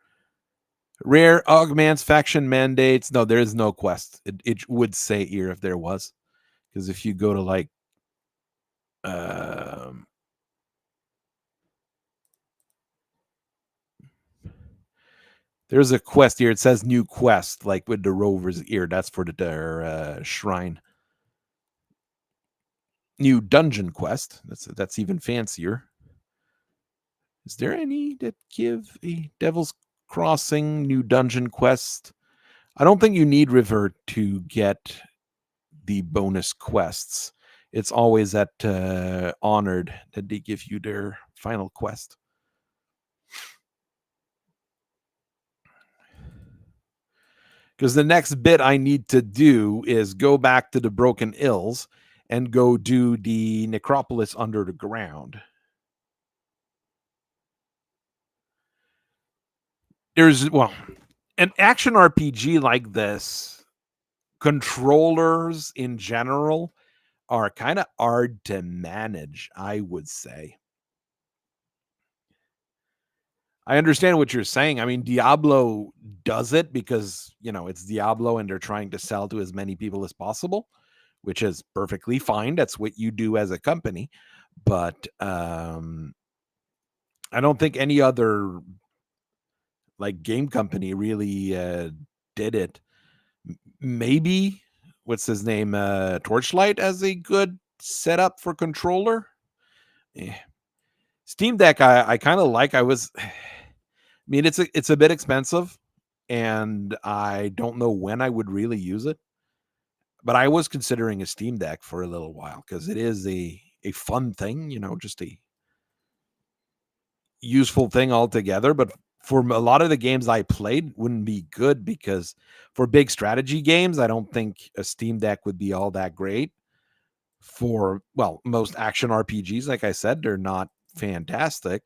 Rare augments faction mandates. No, there is no quest. It would say here if there was, because if you go to like, there's a quest here. It says new quest, like with the rovers ear. That's for their shrine. New dungeon quest. That's even fancier. Is there any that give a Devil's Crossing new dungeon quest? I don't think you need River to get the bonus quests. It's always at Honored that they give you their final quest. Because the next bit I need to do is go back to the Broken Hills and go do the necropolis under the ground. There's, well, an action RPG like this, controllers in general are kind of hard to manage, I would say. I understand what you're saying. I mean, Diablo does it because, it's Diablo and they're trying to sell to as many people as possible, which is perfectly fine. That's what you do as a company. But I don't think any other like game company really did it. Maybe what's his name? Torchlight as a good setup for controller. Eh. Steam Deck, I kind of like. I mean, it's a bit expensive, and I don't know when I would really use it. But I was considering a Steam Deck for a little while because it is a fun thing, just a useful thing altogether. But for a lot of the games I played, wouldn't be good because for big strategy games, I don't think a Steam Deck would be all that great. For most action RPGs, like I said, they're not fantastic.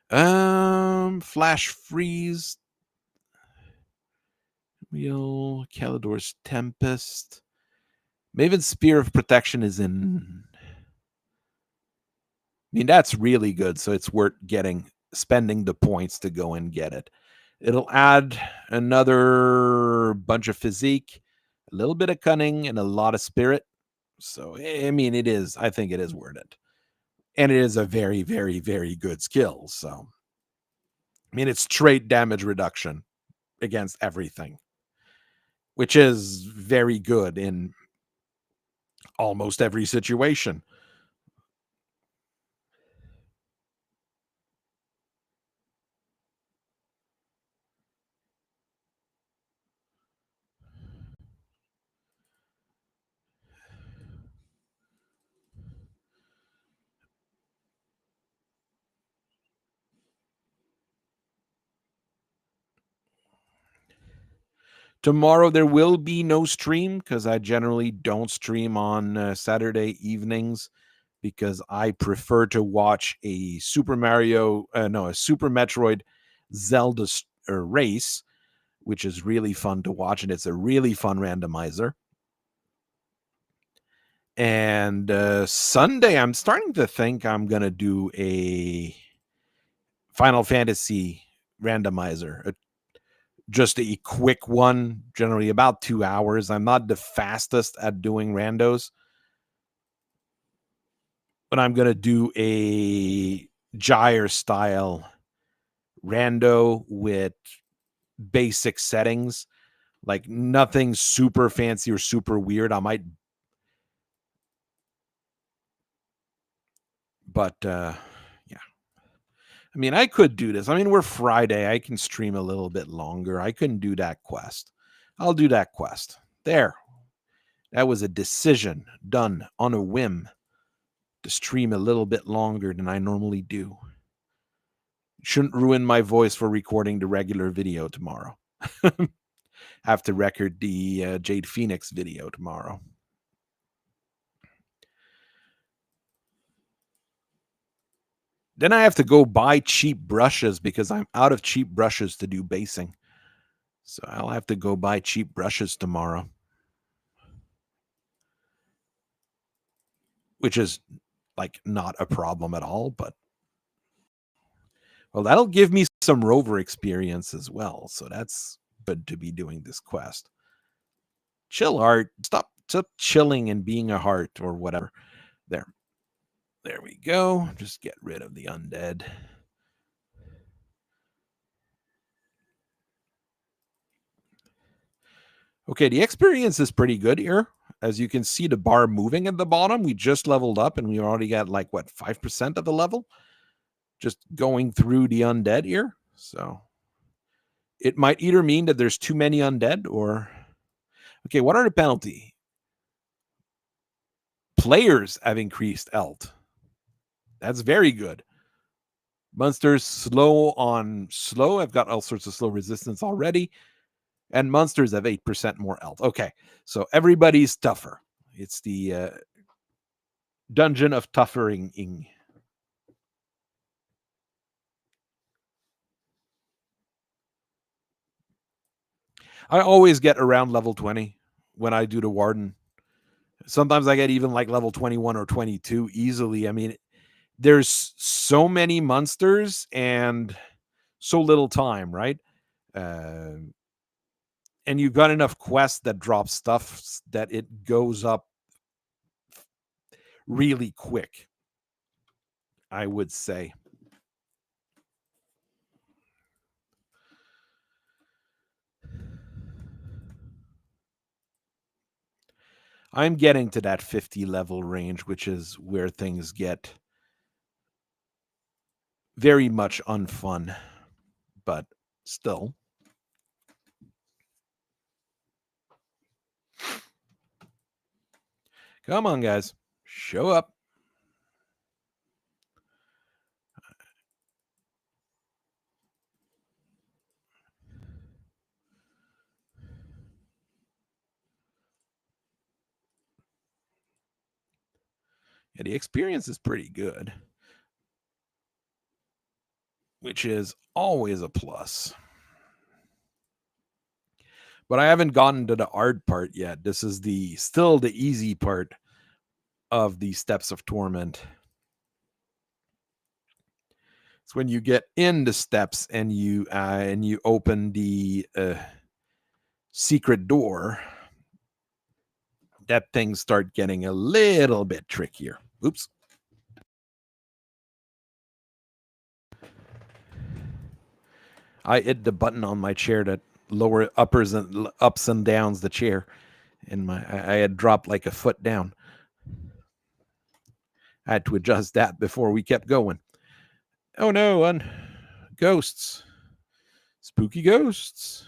Flash Freeze, Wheel, Calidor's Tempest. Maven's Spear of Protection is in. I mean, that's really good, so it's worth spending the points to go and get it. It'll add another bunch of physique, a little bit of cunning, and a lot of spirit. So, I mean, I think it is worth it. And it is a very, very, very good skill. So, I mean, it's straight damage reduction against everything, which is very good in almost every situation. Tomorrow there will be no stream because I generally don't stream on Saturday evenings because I prefer to watch a Super Metroid Zelda race, which is really fun to watch, and it's a really fun randomizer. And Sunday, I'm starting to think I'm gonna do a Final Fantasy randomizer, just a quick one, generally about 2 hours. I'm not the fastest at doing randos, but I'm going to do a gyre style rando with basic settings, like nothing super fancy or super weird. I might, but yeah. I mean, I could do this. I mean, we're Friday. I can stream a little bit longer. I couldn't do that quest. I'll do that quest. There. That was a decision done on a whim to stream a little bit longer than I normally do. Shouldn't ruin my voice for recording the regular video tomorrow. Have to record the Jade Phoenix video tomorrow. Then I have to go buy cheap brushes because I'm out of cheap brushes to do basing. So I'll have to go buy cheap brushes tomorrow. Which is like not a problem at all, but well, that'll give me some rover experience as well. So that's good to be doing this quest. Chill heart. Stop chilling and being a heart or whatever. There. There we go. Just get rid of the undead. Okay, the experience is pretty good here. As you can see, the bar moving at the bottom. We just leveled up and we already got like, 5% of the level? Just going through the undead here. So it might either mean that there's too many undead or... Okay, what are the penalty? Players have increased ELT. That's very good. Monsters slow. I've got all sorts of slow resistance already. And monsters have 8% more health. Okay, so everybody's tougher. It's the dungeon of tuffering. I always get around level 20 when I do the Warden. Sometimes I get even like level 21 or 22 easily. I mean, there's so many monsters and so little time, right? Uh, and you've got enough quests that drop stuff that it goes up really quick, I would say. I'm getting to that 50 level range, which is where things get very much unfun, but still. Come on, guys. Show up. Yeah, the experience is pretty good, which is always a plus. But I haven't gotten to the hard part yet. This is still the easy part of the Steps of Torment. It's when you get in the steps and you open the secret door that things start getting a little bit trickier. Oops. I hit the button on my chair that lower ups and downs the chair, and I had dropped like a foot down. I had to adjust that before we kept going. Oh no, ghosts. Spooky ghosts.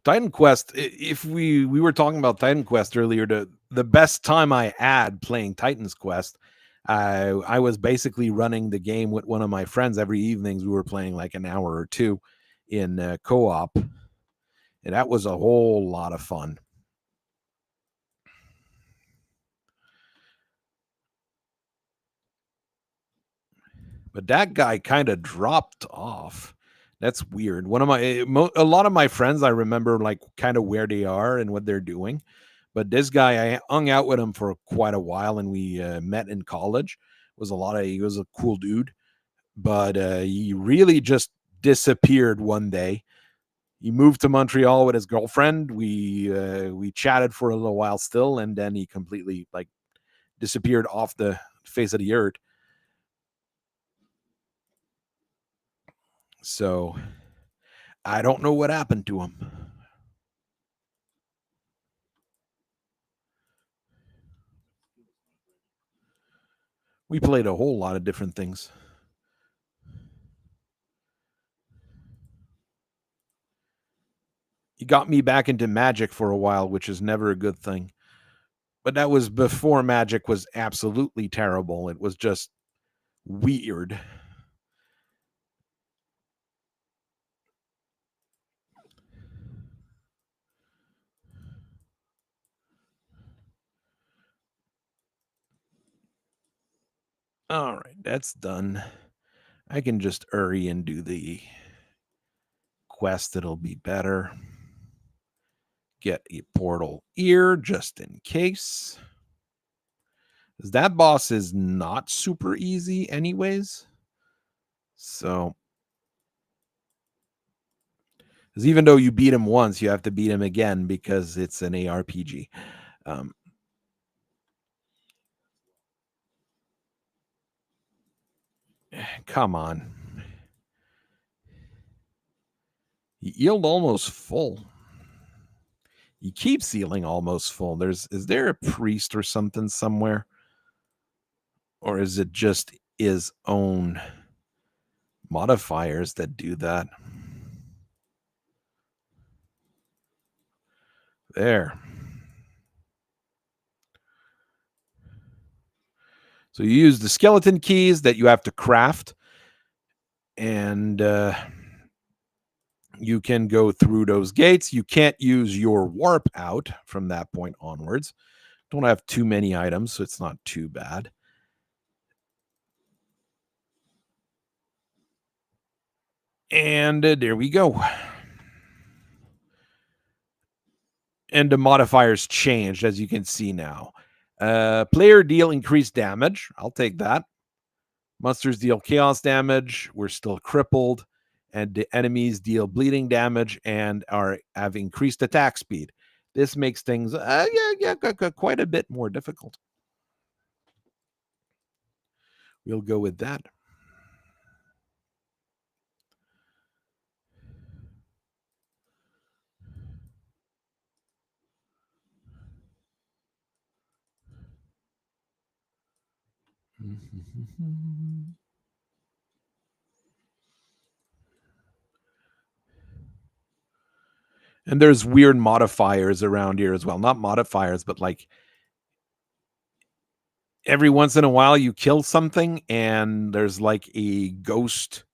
Titan Quest, if we were talking about Titan Quest earlier, the best time I had playing Titan's Quest, I was basically running the game with one of my friends every evenings. We were playing like an hour or two in co-op, and that was a whole lot of fun. But that guy kind of dropped off. That's weird. A lot of my friends, I remember like kind of where they are and what they're doing. But this guy, I hung out with him for quite a while, and we met in college. He was a cool dude, but he really just disappeared one day. He moved to Montreal with his girlfriend. We chatted for a little while still, and then he completely like disappeared off the face of the earth. So I don't know what happened to him. We played a whole lot of different things. He got me back into Magic for a while, which is never a good thing. But that was before Magic was absolutely terrible. It was just weird. All right, that's done. I can just hurry and do the quest. It'll be better. Get a portal ear just in case. That boss is not super easy, anyways. So, because even though you beat him once, you have to beat him again because it's an ARPG. Come on. You healed almost full. You keep healing almost full. Is there a priest or something somewhere? Or is it just his own modifiers that do that. There. So you use the skeleton keys that you have to craft, and you can go through those gates. You can't use your warp out from that point onwards. Don't have too many items, so it's not too bad. And there we go. And the modifiers changed, as you can see now. Player deal increased damage. I'll take that. Monsters deal chaos damage. We're still crippled. And the enemies deal bleeding damage and have increased attack speed. This makes things quite a bit more difficult. We'll go with that. And there's weird modifiers around here as well. Not modifiers, but like every once in a while you kill something and there's like a ghost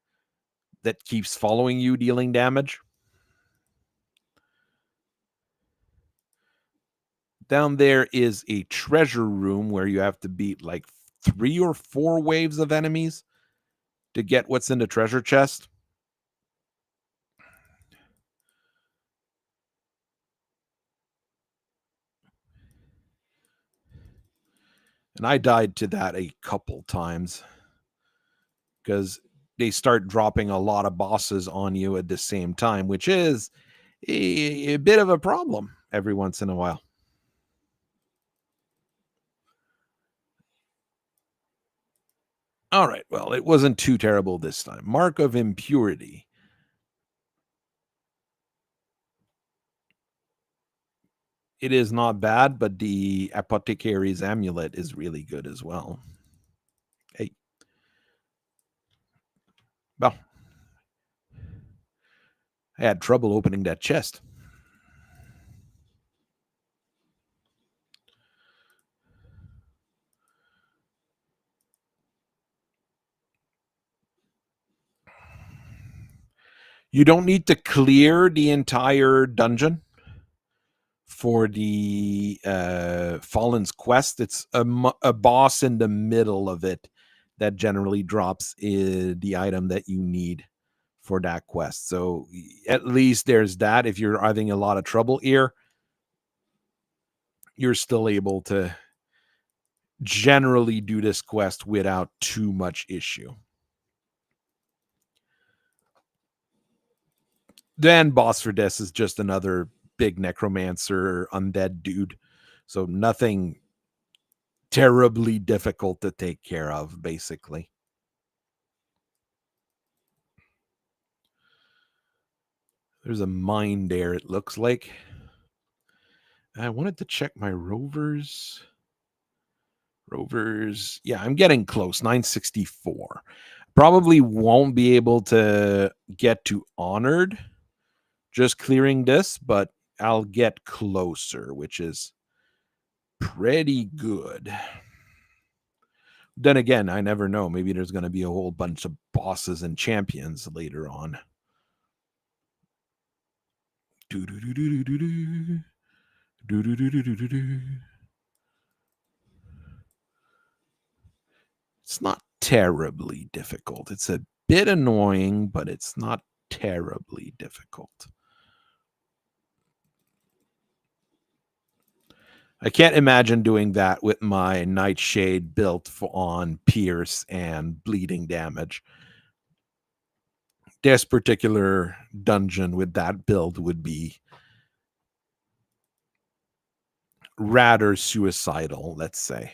that keeps following you, dealing damage. Down there is a treasure room where you have to beat like 3 or 4 waves of enemies to get what's in the treasure chest. And I died to that a couple times because they start dropping a lot of bosses on you at the same time, which is a bit of a problem every once in a while. All right, well, it wasn't too terrible this time. Mark of Impurity. It is not bad, but the Apothecary's Amulet is really good as well. Hey. Well, I had trouble opening that chest. You don't need to clear the entire dungeon for the Fallen's Quest. It's a boss in the middle of it that generally drops the item that you need for that quest. So at least there's that. If you're having a lot of trouble here, you're still able to generally do this quest without too much issue. Then boss for this is just another big necromancer undead dude. So nothing terribly difficult to take care of, basically. There's a mine there, it looks like. I wanted to check my rovers. Yeah, I'm getting close. 964. Probably won't be able to get to honored just clearing this, but I'll get closer, which is pretty good. Then again, I never know. Maybe there's going to be a whole bunch of bosses and champions later on. It's not terribly difficult. It's a bit annoying, but it's not terribly difficult. I can't imagine doing that with my Nightshade built on Pierce and bleeding damage. This particular dungeon with that build would be rather suicidal, let's say.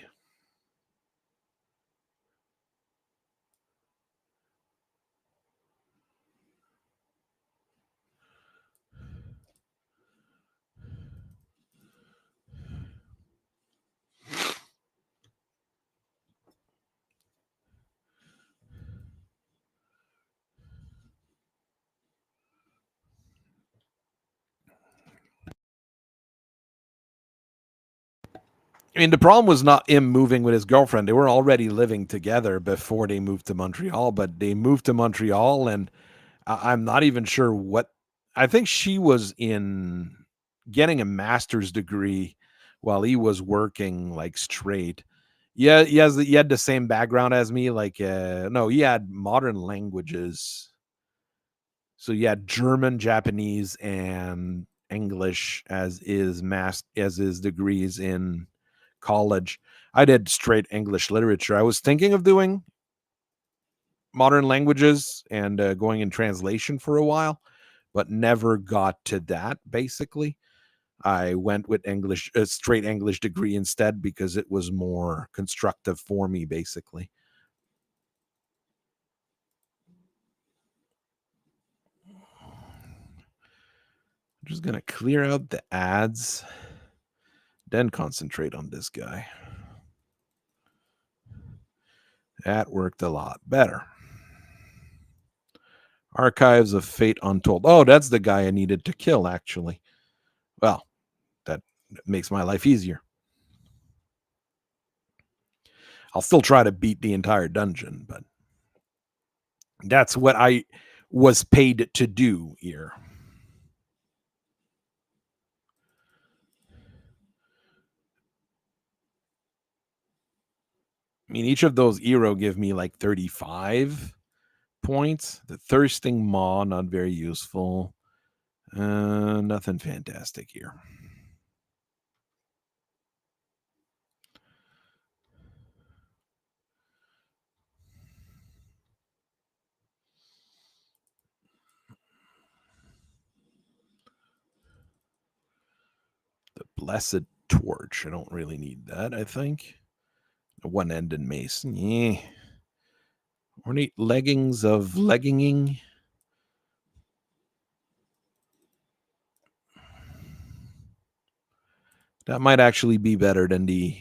I mean, the problem was not him moving with his girlfriend. They were already living together before they moved to Montreal, but they moved to Montreal, and I'm not even sure what. I think she was in getting a master's degree while he was working like straight. Yeah, he had the same background as me. Like, no, he had modern languages. So he had German, Japanese, and English as his degrees in college. I did straight English literature. I was thinking of doing modern languages and going in translation for a while, but never got to that. Basically, I went with English, a straight English degree instead because it was more constructive for me. Basically, I'm just gonna clear out the ads, then concentrate on this guy. That worked a lot better. Archives of Fate Untold. Oh, that's the guy I needed to kill, actually. Well, that makes my life easier. I'll still try to beat the entire dungeon, but that's what I was paid to do here. I mean, each of those Eero give me like 35 points. The Thirsting Maw, not very useful. Nothing fantastic here. The Blessed Torch. I don't really need that, I think. A one-ended mace. Yeah. Ornate leggings of legginging. That might actually be better than the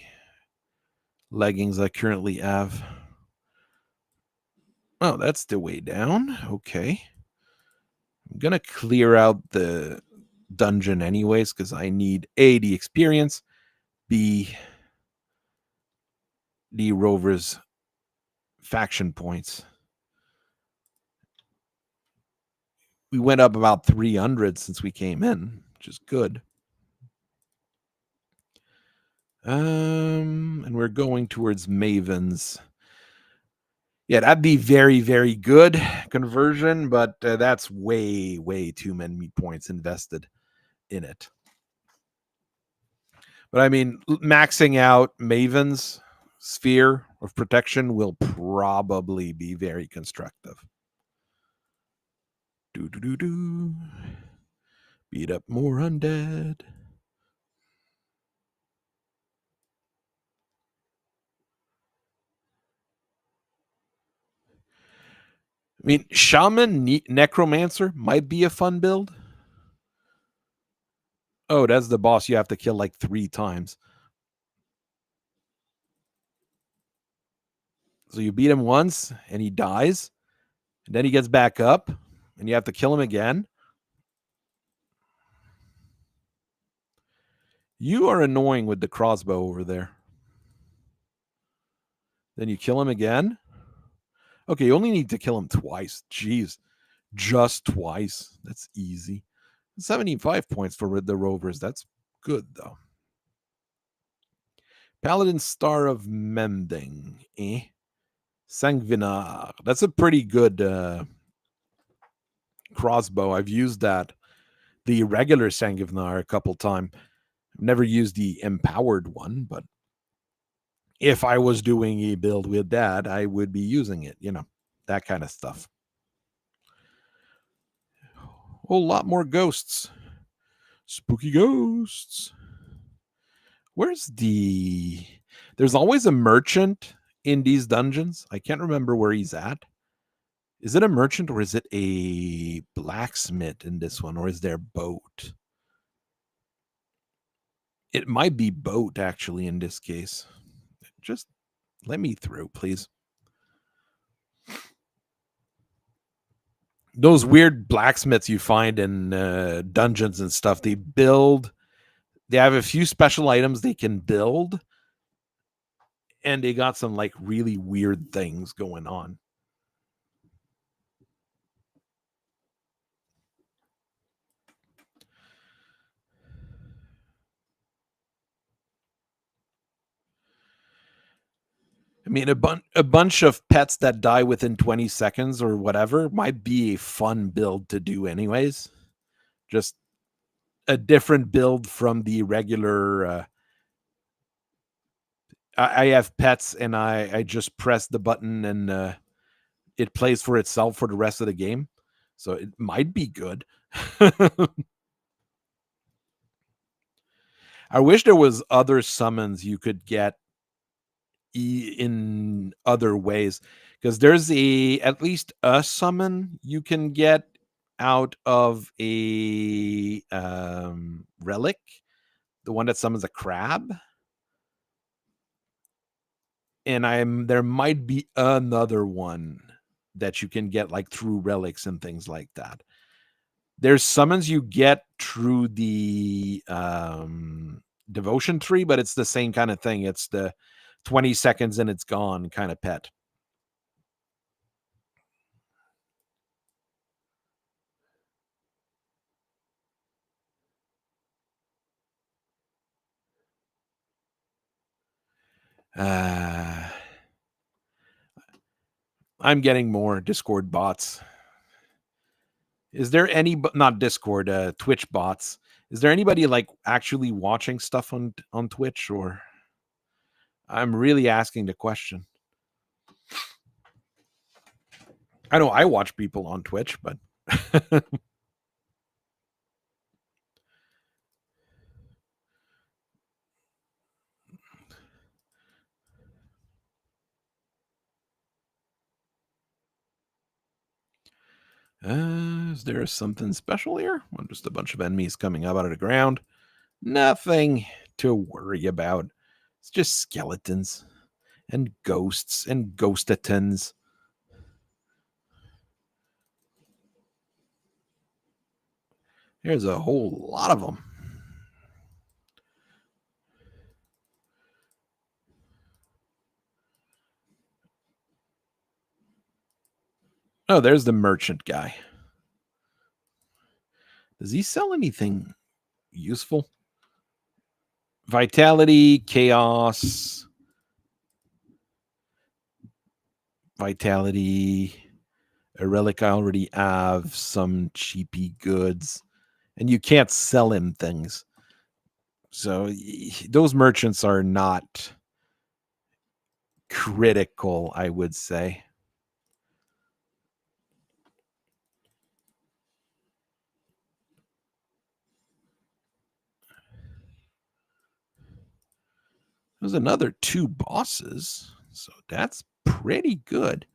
leggings I currently have. Oh, that's the way down. Okay. I'm going to clear out the dungeon anyways because I need A, the experience, B, the Rovers faction points. We went up about 300 since we came in, which is good. And we're going towards Mavens. Yeah, that'd be very, very good conversion, but that's way, way too many points invested in it. But I mean, maxing out Maven's sphere of protection will probably be very constructive. Do. Beat up more undead. I mean, Shaman Necromancer might be a fun build. Oh, that's the boss you have to kill like 3 times. So you beat him once and he dies. And then he gets back up and you have to kill him again. You are annoying with the crossbow over there. Then you kill him again. Okay, you only need to kill him twice. Jeez. Just twice. That's easy. 75 points for the Rovers. That's good, though. Paladin Star of Mending. Sanguinar. That's a pretty good crossbow. I've used that. The regular Sanguinar a couple times. I've never used the empowered one, but if I was doing a build with that, I would be using it. You know, that kind of stuff. A whole lot more ghosts. Spooky ghosts. Where's the... There's always a merchant in these dungeons. I can't remember where he's at. Is it a merchant or is it a blacksmith in this one? Or is there boat? It might be boat, actually, in this case. Just let me through, please. Those weird blacksmiths you find in dungeons and stuff, they have a few special items they can build, and they got some like really weird things going on. I mean, a bunch of pets that die within 20 seconds or whatever might be a fun build to do, anyways. Just a different build from the regular. I have pets, and I just press the button, and it plays for itself for the rest of the game. So it might be good. I wish there was other summons you could get in other ways, because there's at least a summon you can get out of a relic, the one that summons a crab, and there might be another one that you can get like through relics and things like that. There's summons you get through the devotion tree, but it's the same kind of thing. It's the 20 seconds and it's gone kind of pet. I'm getting more Discord bots. Is there any, not Discord, Twitch bots? Is there anybody like actually watching stuff on Twitch, or I'm really asking the question. I know I watch people on Twitch, but is there something special here? Well, just a bunch of enemies coming up out of the ground. Nothing to worry about. It's just skeletons and ghosts and ghostatons. There's a whole lot of them. Oh, there's the merchant guy. Does he sell anything useful? Vitality, chaos, vitality, a relic I already have, some cheapy goods, and you can't sell him things. So those merchants are not critical, I would say. There's another 2 bosses, so that's pretty good.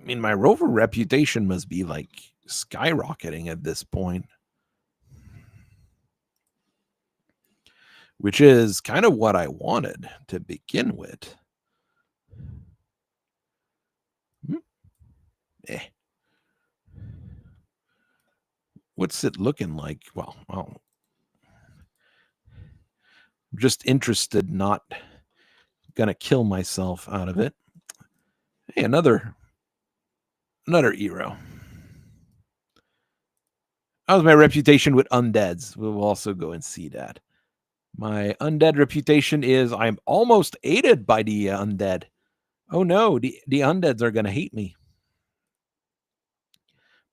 I mean, my rover reputation must be like skyrocketing at this point, which is kind of what I wanted to begin with. Eh. What's it looking like? Well, I'm just interested, not gonna kill myself out of it. Hey, another hero. How's my reputation with undeads? We'll also go and see that. My undead reputation is I'm almost aided by the undead. Oh no, the undeads are gonna hate me.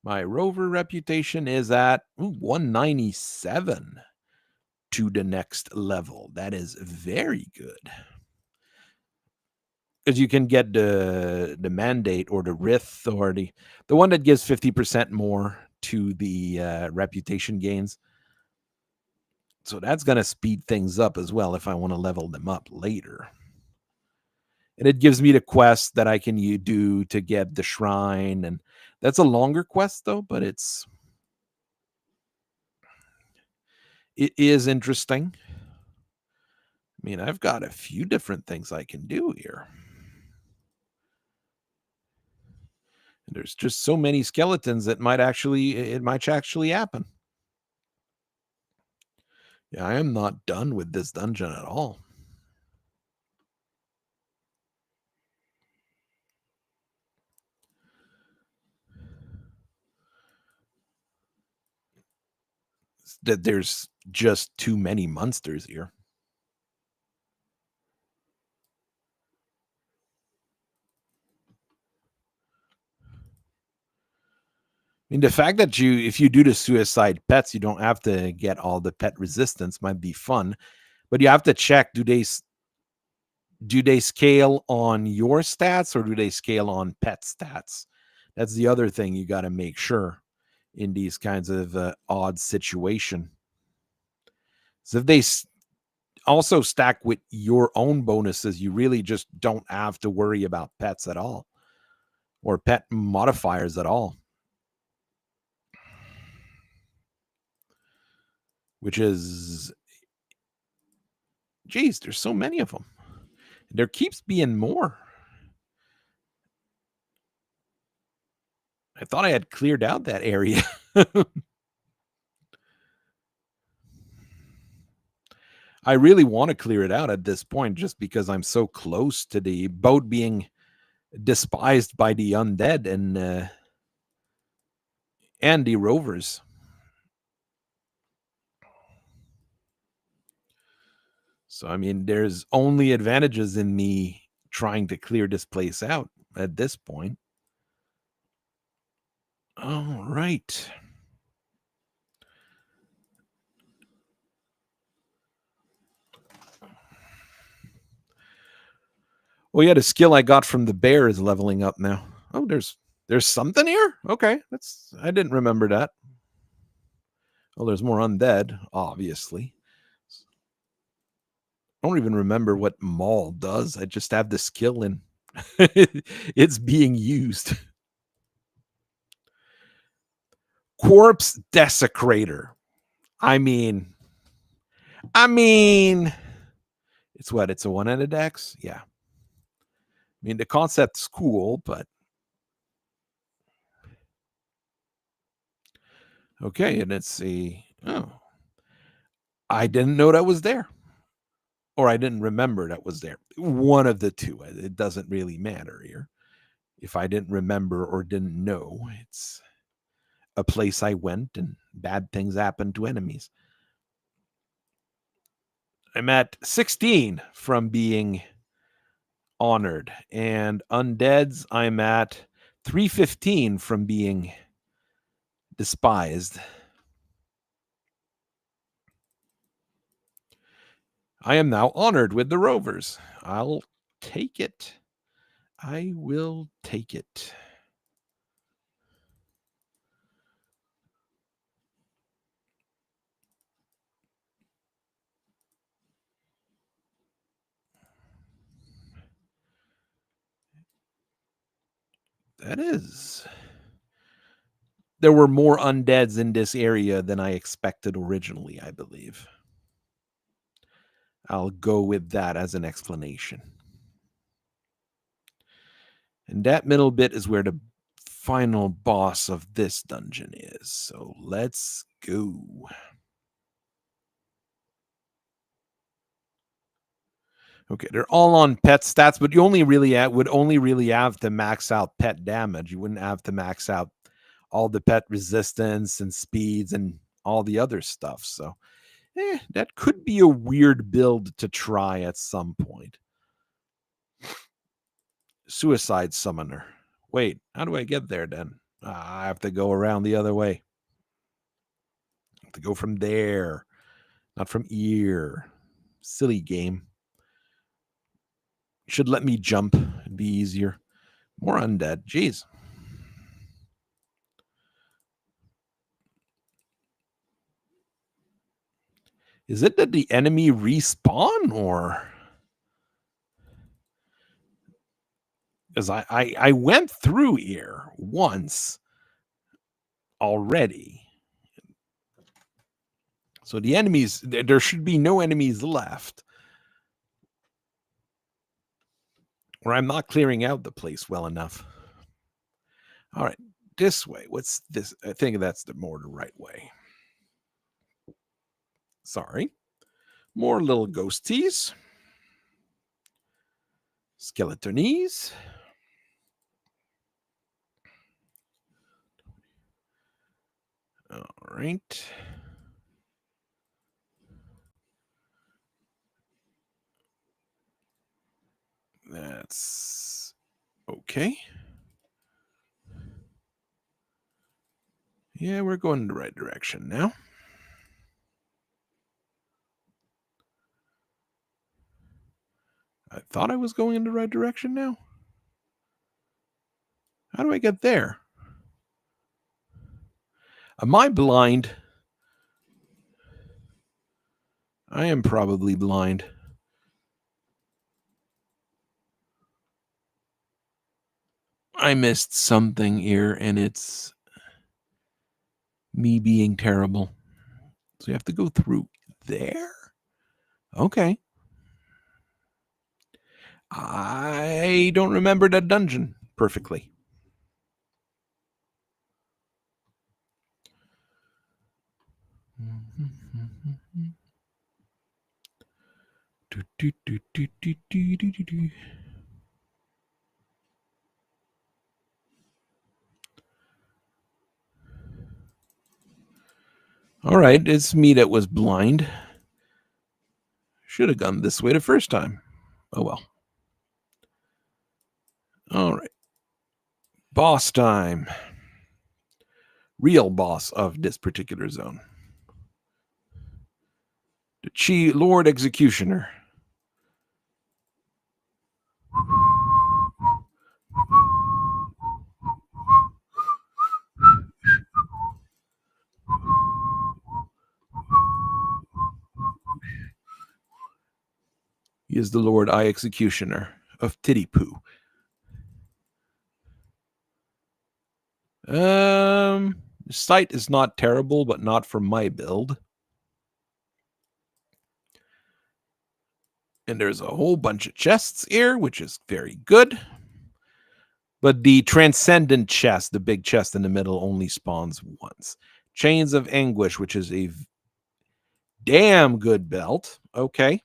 My rover reputation is at 197 to the next level. That is very good. Because you can get the mandate or the Rith or the one that gives 50% more to the reputation gains. So that's going to speed things up as well if I want to level them up later. And it gives me the quest that I can do to get the shrine. And that's a longer quest though, but it is interesting. I mean, I've got a few different things I can do here. And there's just so many skeletons that might actually happen. Yeah, I am not done with this dungeon at all. that there's just too many monsters here. I mean, the fact that if you do the suicide pets, you don't have to get all the pet resistance might be fun, but you have to check, do they scale on your stats or do they scale on pet stats? That's the other thing you got to make sure in these kinds of odd situation. So if they also stack with your own bonuses, you really just don't have to worry about pets at all or pet modifiers at all, which is, geez, there's so many of them. There keeps being more. I thought I had cleared out that area. I really want to clear it out at this point just because I'm so close to the boat being despised by the undead and the rovers. So I mean, there's only advantages in me trying to clear this place out at this point. All right. Well, yeah, the skill I got from the bear is leveling up now. Oh, there's something here? Okay. I didn't remember that. Oh, there's more undead, obviously. I don't even remember what Maul does. I just have the skill and it's being used. Corpse Desecrator. I mean, it's what? It's a one-ended axe? Yeah. I mean, the concept's cool, but okay. And it's I didn't know that was there, or I didn't remember that was there. One of the two. It doesn't really matter here. If I didn't remember or didn't know, it's a place I went and bad things happened to enemies. I'm at 16 from being honored, and undeads, I'm at 315 from being despised. I am now honored with the rovers. I'll take it. I will take it. That is. There were more undeads in this area than I expected originally, I believe. I'll go with that as an explanation. And that middle bit is where the final boss of this dungeon is. So let's go. Okay, they're all on pet stats, but you would only really have to max out pet damage. You wouldn't have to max out all the pet resistance and speeds and all the other stuff. So, that could be a weird build to try at some point. Suicide Summoner. Wait, how do I get there then? I have to go around the other way. I have to go from there, not from here. Silly game. Should let me jump. It'd be easier. More undead. Jeez. Is it that the enemy respawn or? Because I went through here once already. So the enemies, there should be no enemies left. Or I'm not clearing out the place well enough. All right, this way. What's this? I think that's the right way. Sorry. More little ghosties. Skeletonies. All right. That's okay. Yeah, we're going in the right direction now. I thought I was going in the right direction now. How do I get there? Am I blind? I am probably blind. I missed something here, and it's me being terrible. So you have to go through there? Okay. I don't remember that dungeon perfectly. All right, it's me that was blind. Should have gone this way the first time. Oh well. All right. Boss time. Real boss of this particular zone. The Chi Lord Executioner. He is the Lord Eye Executioner of Tittypoo. Sight is not terrible, but not for my build. And there's a whole bunch of chests here, which is very good. But the transcendent chest, the big chest in the middle, only spawns once. Chains of Anguish, which is a damn good belt. Okay.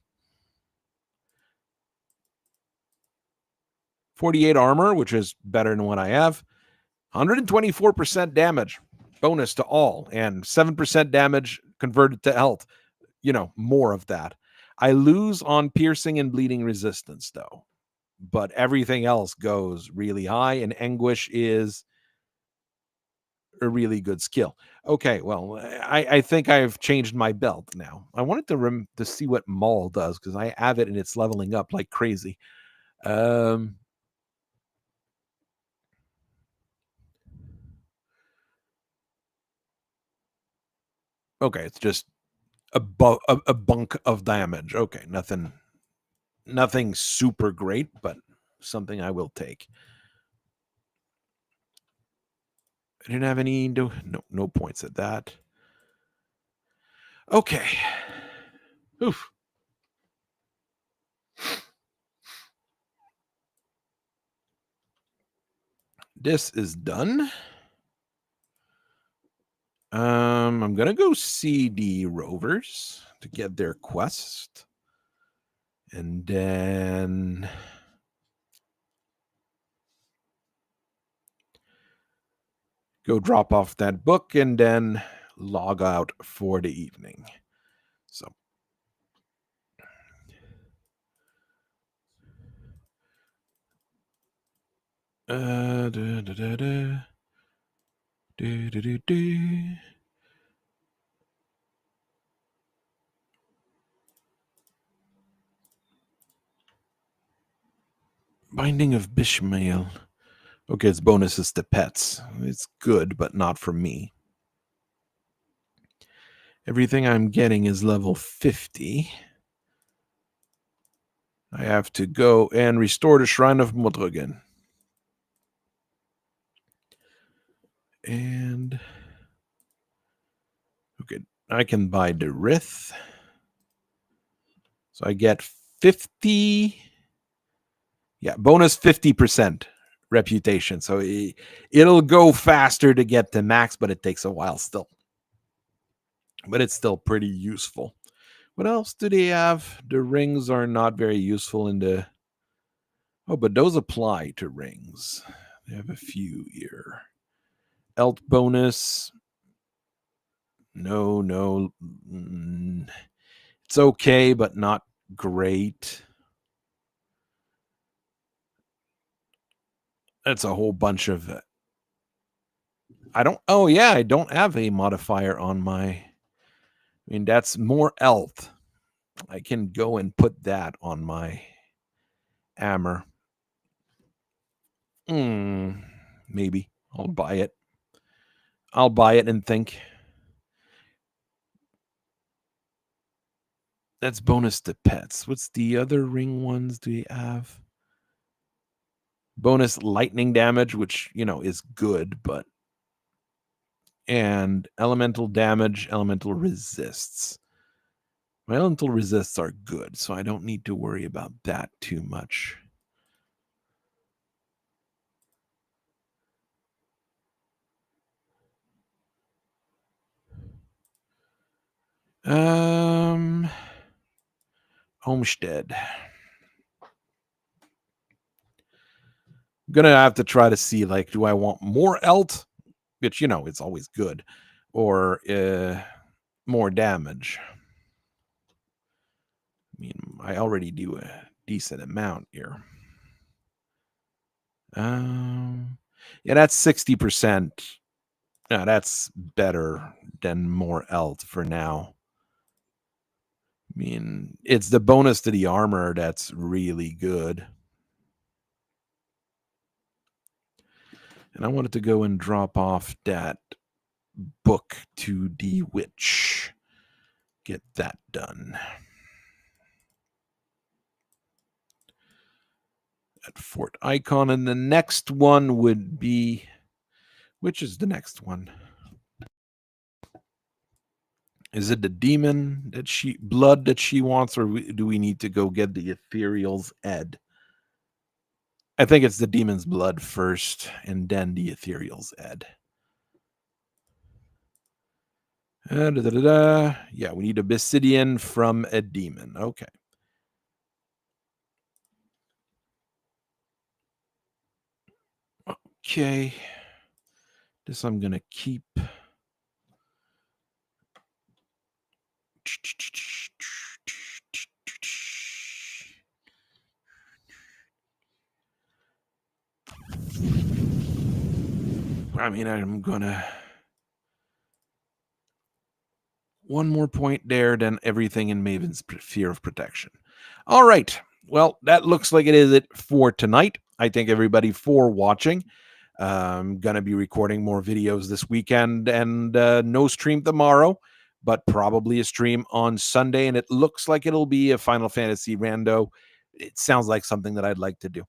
48 armor, which is better than what I have. 124% damage bonus to all, and 7% damage converted to health. More of that. I lose on piercing and bleeding resistance, though. But everything else goes really high, and Anguish is a really good skill. Okay, well, I think I've changed my belt now. I wanted to see what Maul does, because I have it and it's leveling up like crazy. Okay, it's just a bunk of damage. Okay, nothing super great, but something I will take. I didn't have any no points at that. Okay. Oof. This is done. I'm gonna go see the Rovers to get their quest, and then go drop off that book, and then log out for the evening. So da, da, da, da. Do, do, do, do. Binding of Bishmael. Okay, it's bonuses to pets. It's good, but not for me. Everything I'm getting is level 50. I have to go and restore the Shrine of Modrogen. And okay, I can buy the Rith. So I get 50. Yeah, bonus 50% reputation. So it'll go faster to get to max, but it takes a while still. But it's still pretty useful. What else do they have? The rings are not very useful in the... Oh, but those apply to rings. They have a few here. Elt bonus. No. It's okay, but not great. That's a whole bunch of I don't oh, yeah, I don't have a modifier on my I mean, that's more health. I can go and put that on my hammer. Maybe. I'll buy it. I'll buy it and think. That's bonus to pets. What's the other ring ones do we have? Bonus lightning damage, which, is good, but and elemental damage, elemental resists. My elemental resists are good, so I don't need to worry about that too much. Homestead. I'm gonna have to try to see, like, do I want more elt, which it's always good, or more damage. I mean, I already do a decent amount here. Yeah, that's 60%. Yeah, that's better than more elt for now. I mean, it's the bonus to the armor that's really good. And I wanted to go and drop off that book to the witch. Get that done. At Fort Icon. And the next one would be, which is the next one? Is it the demon blood that she wants, or do we need to go get the ethereal's head? I think it's the demon's blood first, and then the ethereal's head. Yeah, we need a Basidian from a demon. Okay. Okay. This I'm going to keep. I mean, I'm going to. One more point there, then everything in Maven's Fear of Protection. All right. Well, that looks like it is it for tonight. I thank everybody for watching. I'm going to be recording more videos this weekend and no stream tomorrow, but probably a stream on Sunday. And it looks like it'll be a Final Fantasy rando. It sounds like something that I'd like to do.